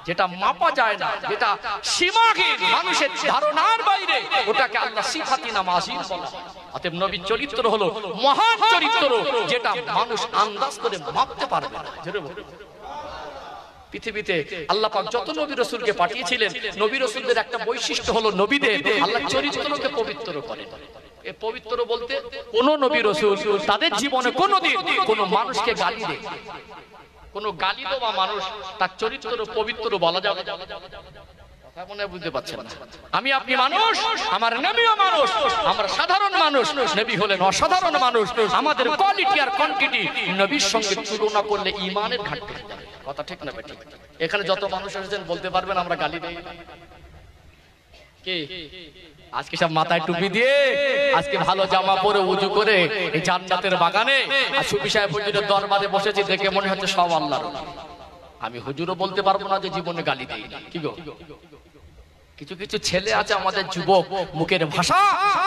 যেটা মাপা যায় না, যেটা সীমাহীন, মানুষের ধারণার বাইরে, ওটাকে আল্লাহ সিফাতি নাম আযীম বলা। অতএব নবীর চরিত্র হলো মহান চরিত্র, যেটা মানুষ আন্দাজ করে মাপতে পারবে না। পৃথিবীতে আল্লাহ পাক যত নবী রাসূলকে পাঠিয়েছিলেন, নবী রাসূলদের একটা বৈশিষ্ট্য হলো নবীদের আল্লাহ চরিত্রকে পবিত্র করেন। এই পবিত্র বলতে কোন নবী রাসূল তাদের জীবনে কোনোদিন কোনো মানুষকে গালি দেয়, কোন গালি দেওয়া মানুষ তার চরিত্র পবিত্র বলা যাবে? কথা মনে বুঝতে পারছেন না? আমি আপনি মানুষ, আমার নবীও মানুষ, আমরা সাধারণ মানুষ, নবী হলেন অসাধারণ মানুষ। আমাদের কোয়ালিটি আর কোয়ান্টিটি নবীর সঙ্গে তুলনা করলে ঈমানের ঘাটতি হয়ে যাবে। কথা ঠিক না বেঠিক? এখানে যত মানুষ আছেন বলতে পারবেন আমরা গালি দেই? কে আজকে সব মাথায় টুপি দিয়ে, আজকে ভালো জামা পরে উজু করে এই জান্নাতের বাগানে আর সুফি সাহেব হুজুরের দরবারে বসেছি, দেখে মনে হচ্ছে সব আল্লাহর। আমি হুজুরও বলতে পারবো না যে জীবনে গালি দেই না। কি গো, কিছু কিছু ছেলে আছে আমাদের যুবক, মুখের ভাষা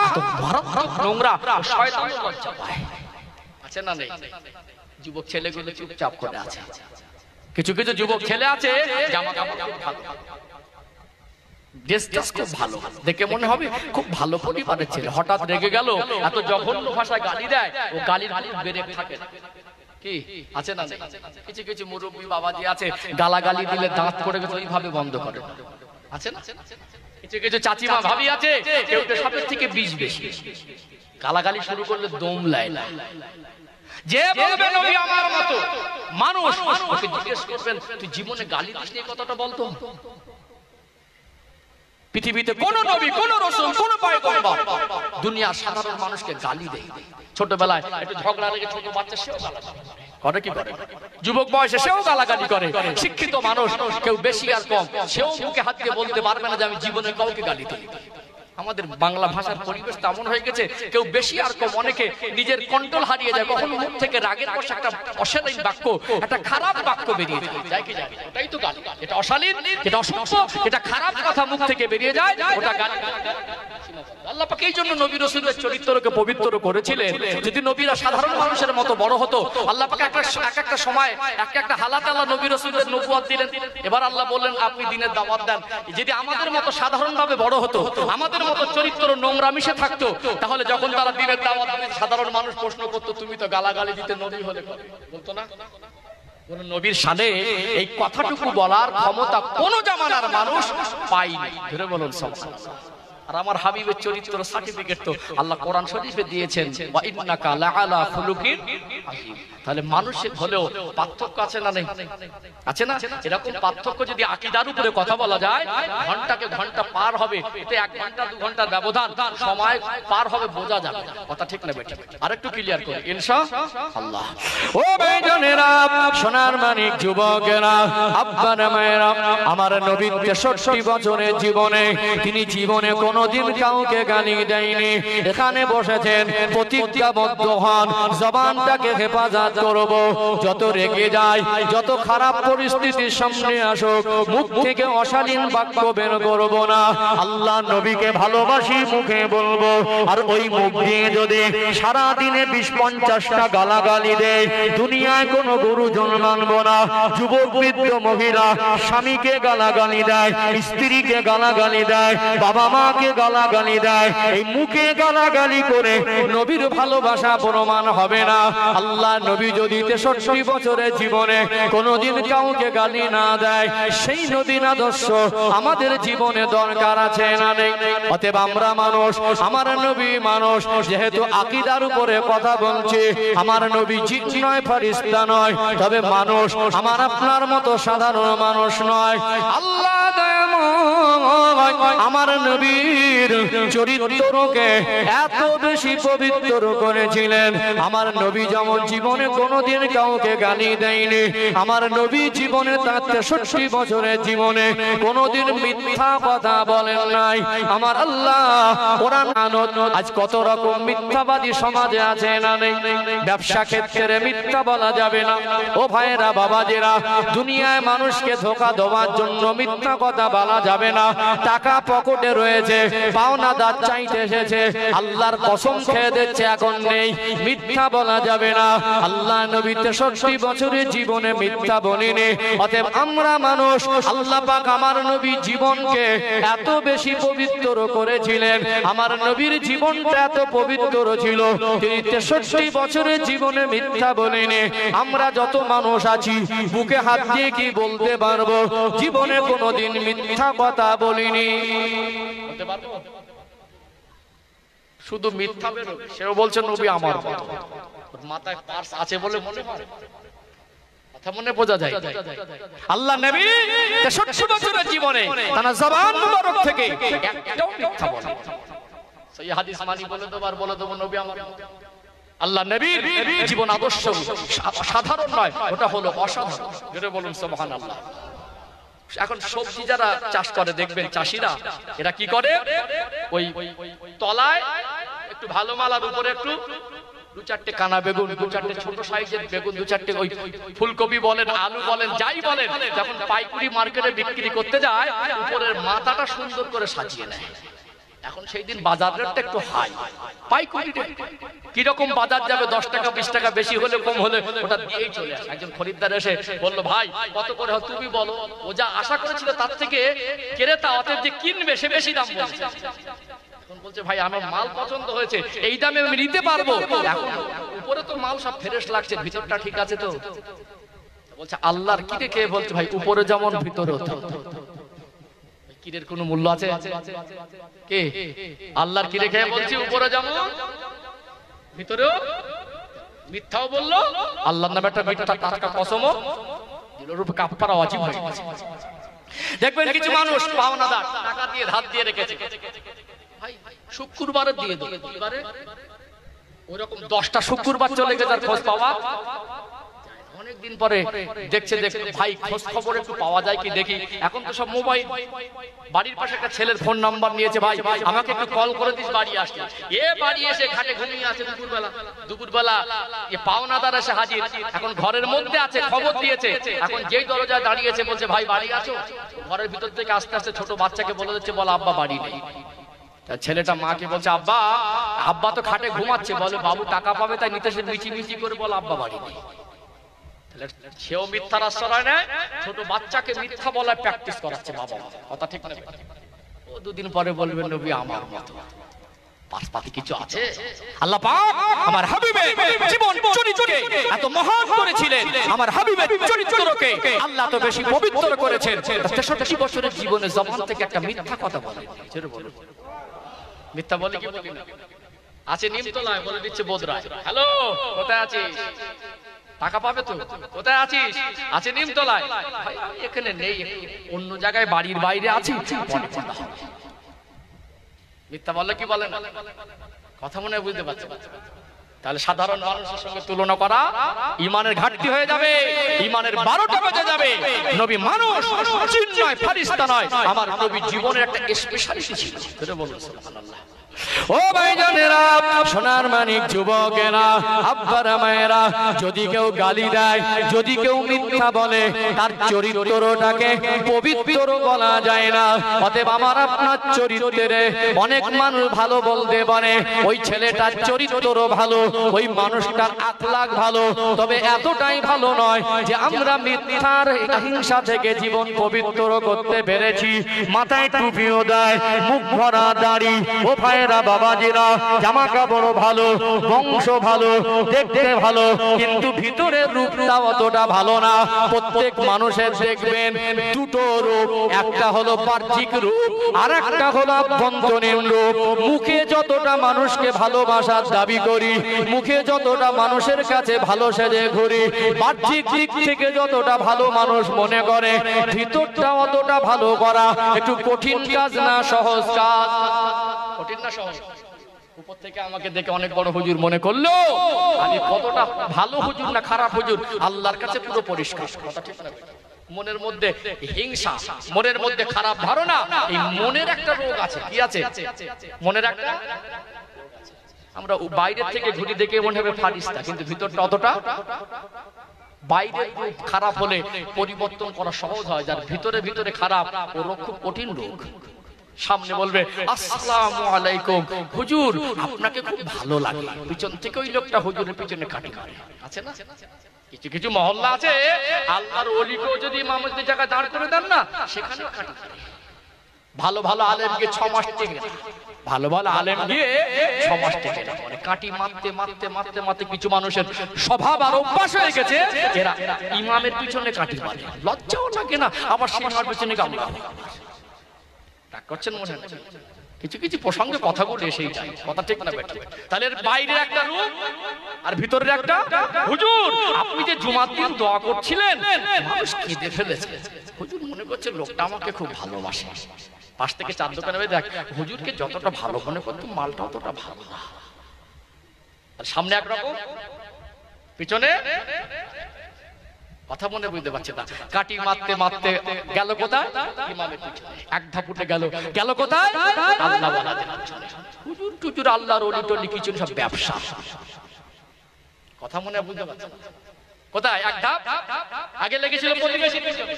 এত মারাত্মক নোংরা, শয়তানের লজ্জা পায়। আছে না নেই? যুবক ছেলেগুলো চুপচাপ করে আছে। কিছু কিছু যুবক ছেলে আছে জামা কাপড় ভালো, খুব ভালো, দেখে মনে হবে খুব ভালো পরিবারের ছেলে, হঠাৎ রেগে গেল, এত জঘন্য ভাষায় গালি দেয়, ও গালির ব্রেক থাকে না। কি আছে না? কিছু কিছু মুরব্বী বাবাজি আছে, গালাগালি দিলে দাঁত করে গেছে ওইভাবে বন্ধ করে, আছে না? কিছু কিছু চাচিমা ভাবি আছে, কেউ সাপের থেকে বিষ বেশি, গালাগালি শুরু করলে দম লাই না। যে বলবে নবী আমার মতো মানুষ, ওকে জিজ্ঞেস করবেন তুই জীবনে গালি দিসনি, কথাটা বলতো। পৃথিবীতে কোন নবী, কোন রাসূল, কোন পয়গম্বর দুনিয়ার সাধারণ মানুষকে গালি দেয়? ছোটবেলায় একটু ঝগড়া লেগে ছোট বাচ্চা সেও গালাগালি করে, কি করে? যুবক বয়সে সেও গালাগালি করে। শিক্ষিত মানুষ কেউ বেশি আর কম, সেও মুখে হাত দিয়ে বলতে পারবে না যে আমি জীবনে কাউকে গালি দিই। আমাদের বাংলা ভাষার পরিবেশ তেমন হয়ে গেছে, কেউ বেশি আর কম, অনেকে নিজের কন্ট্রোল হারিয়ে যায়। কখনো মুখ থেকে রাগের বশে একটা অশালীন বাক্য, একটা খারাপ বাক্য বেরিয়ে যায়, কি যায়? ওটাই তো গালি। এটা অশালীন, এটা অসভ্য, এটা খারাপ কথা মুখ থেকে বেরিয়ে যায়, ওটা গালি। আল্লাহ পাক এই জন্য নবী রাসূলের চরিত্রকে পবিত্র করেছিলেন। যদি নবীরা সাধারণ মানুষের মতো বড় হতো, আল্লাহ পাক একটা সময় একটা হালাত আল্লাহ নবী রাসূলের নবুয়ত দিলেন। এবার আল্লাহ বললেন আপনি দ্বীনের দাওয়াত দেন। যদি আমাদের মতো সাধারণভাবে বড় হতো, আমাদের মতো চরিত্র নোংরা মিশে থাকতো, তাহলে যখন তারা দ্বীনের দাওয়াত দিতেন সাধারণ মানুষ প্রশ্ন করতো তুমি তো গালাগালি দিতে, নবী হলে বলতো না? কোন নবীর শানে এই কথাটুকু বলার ক্ষমতা কোন জামানার মানুষ পায়নি। ধরে বলুন সুবহানাল্লাহ। আর আমার হাবিবের চরিত্র সার্টিফিকেট তো আল্লাহ কোরআন শরীফে দিয়েছেন, ওয়া ইন্নাকা লাআলা খুলুকিন আযীম। তাহলে মানুষের হলেও পার্থক্য আছে না? নেই? আছে না? এরকম পার্থক্য যদি আকীদার উপরে কথা বলা যায়, ঘন্টাকে ঘন্টা পার হবে, এতে 1 ঘন্টা 2 ঘন্টার ব্যবধান, সময় পার হবে বোঝা যাবে না। কথা ঠিক না বেটা? আরেকটু ক্লিয়ার করি ইনশাআল্লাহ। ও ভাইজানেরা, সোনার মানিক যুবকেরা, আব্বারা মায়েরা, আমার নবী 63 বছরের জীবনে তিনি জীবনে কোনদিন কাউকে গালি দেয়নি। এখানে বসেছেন, প্রতিজ্ঞাবদ্ধ হন জবানটাকে হেফাজত করব। যত রেগে যায়, যত খারাপ পরিস্থিতির সামনে আসুক, মুখ থেকে অশালীন বাক্য বের করব না। আল্লাহ নবীকে ভালোবাসি মুখে বলবো, আর ওই মুখ দিয়ে যদি সারা দিনে 20-50টা গালাগালি দেয়, দুনিয়ায় কোনো গুরুজন মানব না। যুবক বৃদ্ধ মহিলা স্বামীকে গালাগালি দেয়, স্ত্রীকে গালাগালি দেয়, বাবা মাকে গালাগালি দেয়, এই মুখে গালাগালি করে নবীর ভালোবাসা প্রমাণ হবে না। আল্লাহ নবী যদি 63 বছরের জীবনে কোনদিন কাউকে গালি না দেয়, সেই নবীর আদর্শ আমাদের জীবনে দরকার আছে না নেই? অতএব আমরা মানুষ, আমার নবী মানুষ, যেহেতু আকীদার উপরে কথা বলছি, আমার নবী জিন নয়, ফেরেশতা নয়, তবে মানুষ, আমার আপনার মতো সাধারণ মানুষ নয়। আল্লাহ দয়াময় আমার নবীর চরিত্রকে এত বেশি পবিত্র করেছিলেন। আমার নবী যেমন জীবনে কোনদিন কাউকে গালি দেয়নি, আমার নবী জীবনে তার 63 বছরের জীবনে কোনদিন মিথ্যা কথা বলেন নাই। আমার আল্লাহ কোরআন আজ কত রকম মিথ্যাবাদী সমাজে আছে না নেই? ব্যবসা ক্ষেত্রে মিথ্যা বলা যাবে না। ও ভাইরা বাবাজিরা, দুনিয়ায় মানুষকে ধোঁকা দেওয়ার জন্য মিথ্যা কথা বলা যাবে না। টাকা পকেটে রয়েছে, পাওনাদার চাইতে এসেছে, আল্লাহর কসম খেয়ে দিচ্ছে এখন নেই, মিথ্যা বলা যাবে না। আল্লাহ নবী 63 বছরের জীবনে মিথ্যা বলেনি। অতএব আমরা মানুষ, আল্লাহ পাক আমার নবী জীবনকে এত বেশি পবিত্র করেছিলেন। আমার নবীর জীবনটা এত পবিত্র ছিল, তিনি 63 বছরের জীবনে মিথ্যা বলেনি। আমরা যত মানুষ আছি, বুকে হাত দিয়ে কি বলতে পারবো জীবনে কোনোদিন মিথ্যা কথা বলিনি? বলতে পারবো? শুধু মিথ্যা বেরোবে, সেও বলছে নবী আমার মতো। মাথায় পার্স আছে বলে মনে হয়, কথা মনে বোঝা যায়। আল্লাহ নবী 63 বছরের জীবনে তার জবান মুবারক থেকে একটাও মিথ্যা বলে। সেই হাদিস মানি বলে দেব নবী আমার মতো। আল্লাহ নবীর জীবন আদর্শ সাধারণ নয়, ওটা হলো অসাধারণ। যেটা বলুন সুবহানাল্লাহ। এখন সবজি যারা চাষ করে দেখবেন, চাষিরা এরা কি করে, ওই তলায় একটু ভালো মালার উপরে একটু 2-4টে কানা বেগুন, 2-4টে ছোট সাইজের বেগুন, 2-4টে ওই ফুলকপি বলেন, আলু বলেন, যাই বলেন, যখন পাইকারি মার্কেটে বিক্রি করতে যায়, উপরের মাথাটা সুন্দর করে সাজিয়ে নেয়। এখন সেই দিন বাজার রেটটা একটু হাই, পাইকারি রেট কিরকম বাজার যাবে, 10 টাকা 20 টাকা বেশি হলে কম হলে ওটা দিয়েই চলে আসে। একজন খরিদ্দার এসে বলল, ভাই কত করে হয় তুমি বলো। ও যা আশা করেছিল তার থেকে ক্রেতা অতএব যে কিনবে সে বেশি দাম বলছে। এখন বলছে ভাই আমার মাল পছন্দ হয়েছে, এই দামে আমি নিতে পারবো। এখন উপরে তো মাল সব ফ্রেশ লাগছে, ভিতরটা ঠিক আছে তো? বলছে আল্লাহর কি রেখে বলছে ভাই উপরে যেমন ভিতরেও তো। কিরের কোনো মূল্য আছে? কে আল্লাহর কি রেখে বলছি উপরে যেমন ভিতরেও? মিথ্যাও বললো, আল্লাহর নামে একটা মিথ্যা টাটকা কসমও দিলের উপর কাফারা ওয়াজিব হয়ে গেছে। দেখবেন কিছু মানুষ পাওনাদার টাকা দিয়ে ধার দিয়ে রেখেছে, ভাই শুক্রবারে দিয়ে দেব, এবারে ওইরকম 10টা শুক্রবার চলে গেছে আর খোঁজ পাওয়া অনেকদিন পরে দেখছে ভাই খোঁজ খবর একটু পাওয়া যায় কি দেখি। এখন তো সব মোবাইল, বাড়ির পাশে একটা ছেলের ফোন নাম্বার নিয়েছে, ভাই আমাকে একটু কল করে দিস বাড়ি আসতে। এ বাড়ি এসে ঘাটে ঘুমিয়ে আছে দুপুরবেলা এ পাওনাদার এসে হাজির, এখন ঘরের মধ্যে আছে, খবর দিয়েছে। এখন যেই দরজায় দাঁড়িয়েছে বলছে ভাই বাড়ি আছো, ঘরের ভিতর থেকে আস্তে আস্তে ছোট বাচ্চাকে বলে দিচ্ছে বল আব্বা বাড়ি নেই। ছেলেটা মাকে বলছে আব্বা, আব্বা তো খাটে ঘুমাচ্ছে। বলে বাবু টাকা পাবে তাই নিতে সে মিচি মিচি করে বল আব্বা বাড়ি নেই। সেও মিথ্যার আশ্রয় নেয়, ছোট বাচ্চাকে মিথ্যা বলার প্র্যাকটিস করাচ্ছে বাবা মা। কথা ঠিক না? ও দুদিন পরে বলবে নবী আমার মতো পাশপাতি কিছু আছে? আল্লাহ পাক আমার হাবিবের জীবন চরিত্রকে এত মহান করেছিলেন, আমার হাবিবের চরিত্রকে আল্লাহ তো বেশি পবিত্র করেছেন। 63 বছরের জীবনে জবান থেকে একটা মিথ্যা কথা বলেন। ছেড়ে বলুন মিথ্যা বলে কি বলি না? আছে নিমতলায়, বলে দিচ্ছে বোদরায়, হ্যালো কোথায় আছিস? টাকা পাবে তো? কোথায় আছিস? আছে নিমতলায়। ভাই আমি এখানে নেই, অন্য জায়গায় বাড়ির বাইরে আছি। মিথ্যা বললে কি বলে না? কথা মনে বুঝতে পারছে? তাহলে সাধারণ মানুষের সঙ্গে তুলনা করা ঈমানের ঘাটতি হয়ে যাবে, ঈমানের 12টা বেজে যাবে। নবী মানুষ, জিন নয়, ফেরেশতা নয়। আমার নবী জীবনের একটা স্পেশালিটি ছিল। সেটা বলুন সুবহানাল্লাহ। ও ভাইজানেরা, সোনার মানিক যুবকেরা, আব্বারা মায়েরা, যদি কেউ গালি দেয়, যদি কেউ মিথ্যা বলে, তার চরিত্রটাকে পবিত্র বলা যায় না। অতএব আমার আপনার চরিত্রে অনেক মানুষ ভালো বলতে পারে, ওই ছেলেটার চরিত্র ভালো, ওই মানুষটার আখলাক ভালো, তবে এতটাই ভালো নয় যে আমরা মিথ্যার হিংসা থেকে জীবন পবিত্র করতে পেরেছি। মাথায় টুপিও দেয়, মুখ ভরা দাড়ি, ও ভাই বাবাজিরা, জামা কাপড় ভালো, বংশ ভালো, দেখতে ভালো, কিন্তু ভিতরের রূপটা অতটা ভালো না। প্রত্যেক মানুষের দেখবেন দুটো রূপ, একটা হলো বাহ্যিক রূপ আর একটা হলো আভ্যন্তরীণ রূপ। মুখে যতটা মানুষকে ভালোবাসার দাবি করি, মুখে যতটা মানুষের কাছে ভালো সেজে ঘুরি, বাহ্যিক দিক থেকে যতটা ভালো মানুষ মনে করে, ভিতরটা অতটা ভালো করা একটু কঠিন কাজ না, সহজ কাজ। কঠিন না সহজ? উপর থেকে আমাকে দেখে অনেক বড় হুজুর মনে করলো, আমি কতটা ভালো হুজুর না খারাপ হুজুর আল্লাহর কাছে পুরো পরিষ্কার। কথা ঠিক না? মনের মধ্যে হিংসা, মনের মধ্যে খারাপ ধারণা, এই মনের একটা রোগ আছে। কি আছে? মনের একটা। আমরা বাইরে থেকে ঘুরি দেখে মনে হবে ফারিস্তা, কিন্তু ভিতরটা অতটা। বাইরের রূপ খারাপ হলে পরিবর্তন করা সহজ হয়, যার ভিতরে ভিতরে খারাপ ও রোগ খুব কঠিন রোগ। সামনে বলবে আসসালামু আলাইকুম হুজুর, আপনাকে খুব ভালো লাগে, পিছন থেকে ওই লোকটা হুজুরের পিছনে কাটি করে। আছে না? কিছু কিছু মহল্লা আছে, আল্লাহর ওলিকেও যদি ইমামতির জায়গায় দাঁড় করে দেন না, সেখানেও কাটি করে। ভালো ভালো আলেমকে 6 মাস টেকে, ভালো ভালো আলেম গিয়ে 6 মাস টেকে না, মানে কাটি মারতে মারতে মারতে মারতে কিছু মানুষের স্বভাব আর অভ্যাস হয়ে গেছে, এরা ইমামের পিছনে কাটি মারে, লজ্জাও লাগে না, আবার সিনেমার পিছনে গামলা করছেন। মনে হচ্ছে কিছু কিছু প্রসঙ্গে কথাগুলো এসেই যায়। কথা ঠিক না বেটা? তাহলে বাইরের একটা রূপ আর ভিতরের একটা। হুজুর আপনি যে জুমার দিন দোয়া করছিলেন, মানুষ কেঁদে ফেলেছে, হুজুর মনে করছে লোকটা আমাকে খুব ভালোবাসে। পাশ থেকে চার দোকানে দেখ, হুজুরকে যতটা ভালো মনে করতো মালটা অতটা ভালো না। আর সামনে একরকম, পিছনে কথা মনে বুঝতে পারছে না। কাটি মারতে মারতে গেল কোথায়? ইমামের পিছনে। এক ধাপ উঠে গেল, গেল কোথায়? আল্লাহ ওয়ালাদের পিছনে। হুজুর টুজুর আল্লাহর ওলি টলি কিছু সব ব্যবসা। কথা মনে বুঝতে পারছে না? কোথায়? এক ধাপ আগে লেগেছিল প্রতিবেশী পিছনে।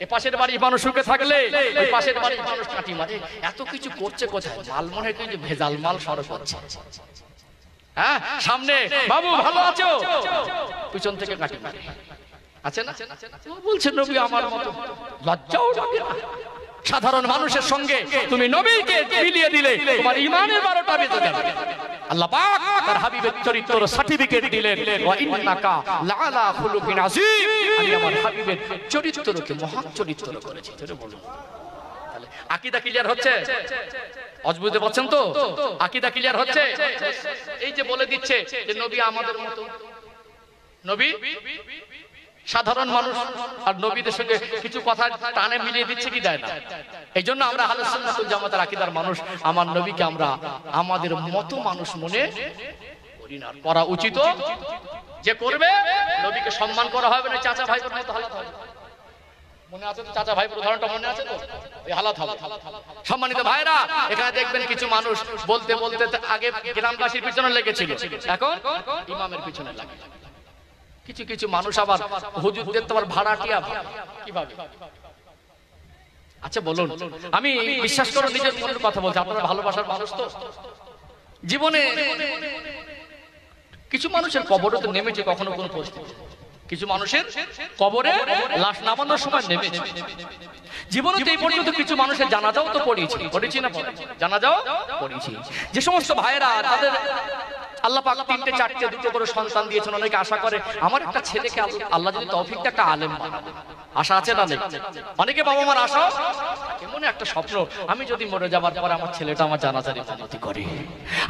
এ পাশের বাড়ির মানুষ সুখে থাকলে ওই পাশের বাড়ির মানুষ কাটি মারে। এত কিছু করছে কোথায়? মাল মনে হয় কিন্তু ভেজাল মাল সরব হচ্ছে। হ্যাঁ, সামনে বাবু ভালো আছো, পিছন থেকে কাটি মারে। আছে না? বলছে নবী আমার মতো, লজ্জাও লাগে না। সাধারণ মানুষের সঙ্গে তুমি নবীকে মিলিয়ে দিলে তোমার ঈমানের 12টা বেজে যাবে। আল্লাহ পাক তার হাবিবের চরিত্র সার্টিফিকেট দিলেন, ওয়া ইন্নাকা লাআলা খুলুকিন আযীম, আমি আমার হাবিবের চরিত্রকে মহান চরিত্র করেছি। এটা বলুন। তাহলে আকীদা ক্লিয়ার হচ্ছে? অজবুতে বলছেন তো? আকীদা ক্লিয়ার হচ্ছে? এই যে বলে দিচ্ছে যে নবী আমাদের মতো, নবী সাধারণ মানুষ, আর নবীদের সঙ্গে কিছু কথা টানে মিলিয়ে দিচ্ছে কি দেয় না। এই জন্য আমরা আহলে সুন্নাত ওয়াল জামাতের আকীদার মানুষ আমার নবীকে আমরা আমাদের মতো মানুষ মনে করি না। করা উচিত, যে করবে নবীকে সম্মান করা হবে না, চাচা ভাইদের মতো হালাত হবে। মনে আছে তো চাচা ভাইদের উদাহরণটা মনে আছে তো? এই হালাত হবে। সম্মানিত ভাইরা, এখানে দেখবেন কিছু মানুষ বলতে বলতে আগে গ্রামবাসীর পিছনে লেগেছিল, এখন ইমামের পিছনে লাগে। কিছু কিছু মানুষ আবার হুজুরদের তো আবার ভাড়াটিয়া কিভাবে। আচ্ছা বলুন, আমি বিশ্বাস করো নিজের মনের কথা বলছি, আপনারা ভালোবাসার মানুষ তো। জীবনে কিছু মানুষের কবরে তো নেমেছে কখনো কোনো পরিস্থিতি, কিছু মানুষের কবরে লাশ নামানোর সময় নেমেছে। জীবনে তো এই পর্যন্ত কিছু মানুষের জানাজাও তো পড়েছি না, জানাজাও পড়েছি। যে সমস্ত ভাইয়েরা তাদের আল্লাহ পাক 3টে 4টে 2টো করে সন্তান দিয়েছেন, অনেকে আশা করে আমার একটা ছেলেকে আল্লাহ যদি তৌফিকটা একটা আলেম বানাবে, আশা আছে না নেই? অনেকে বাবা মার আশা মনে একটা স্বপ্ন, আমি যদি মরে যাবার পরে আমার ছেলেটা আমার জানাজার ইমামতি করে,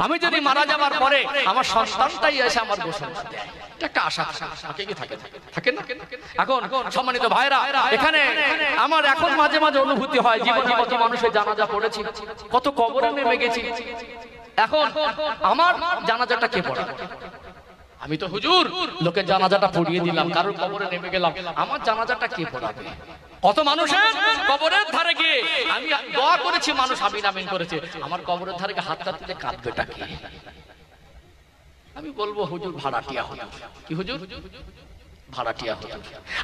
আমি যদি মারা যাবার পরে আমার সন্তানটাই এসে আমার গোসল দেয়, এটা একটা আশা থাকে কি থাকে না? এখন সম্মানিত ভাইরা, এখানে আমার এখন মাঝে মাঝে অনুভূতি হয়, জীবনে কত মানুষের জানাজা পড়েছি, কত কবরে নেমে গেছি, এখন আমার জানাজাটা কে পড়াবে? আমি তো হুজুর লোকের জানাজাটা পড়িয়ে দিলাম, কারোর কবরে নেমে গেলাম, আমার জানাজাটা কে পড়াবে? কত মানুষের কবরের ধারে গিয়ে আমি দোয়া করেছি, মানুষ আমিন আমিন করেছে, আমার কবরের ধারে গিয়ে হাতটা তুলে কাঁদবেটা কে? আমি বলবো হুজুর ভাড়াটিয়া হলো। কি হুজুর? ভাড়াটিয়া হলো।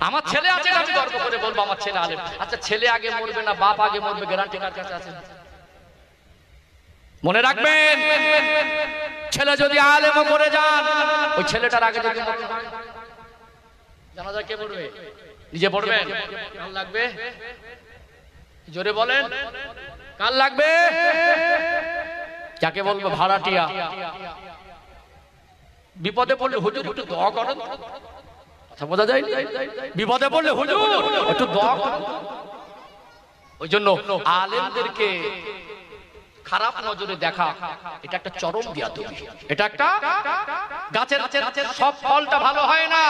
আমার ছেলে আছে, আমি গর্ব করে বলবো আমার ছেলে আলেম। আচ্ছা ছেলে আগে মরবে না বাপ আগে মরবে, গ্যারান্টি কার কাছে আছে? মনে রাখবেন, ছেলে যদি আলেম করে যান, ওই ছেলেটার আগে যদি জানাজা কে পড়বে? নিজে পড়বেন? কাল লাগবে? জোরে বলেন, কাল লাগবে? যাকে বলবো ভাড়াটিয়া। বিপদে পড়লে হুজুর একটু দোয়া করেন, কথা বোঝা যায়? বিপদে পড়লে হুজুর একটু দোয়া করেন। ওই জন্য আলেমদেরকে খারাপ নজরে দেখা এটা একটা চরম বিয়াদবি। এটা একটা গাছের সব ফলটা ভালো হয় না,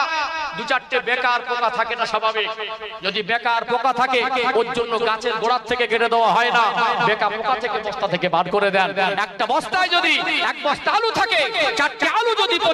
2-4টে বেকার পোকা থাকে না স্বাভাবিক। যদি বেকার পোকা থাকে ওর জন্য গাছের গোড়ার থেকে কেটে দেওয়া হয় না, বেকার পোকা থেকে বস্তা থেকে বার করে দেন। একটা বস্তায় যদি 1 বস্তা আলু থাকে, 4টে আলু যদি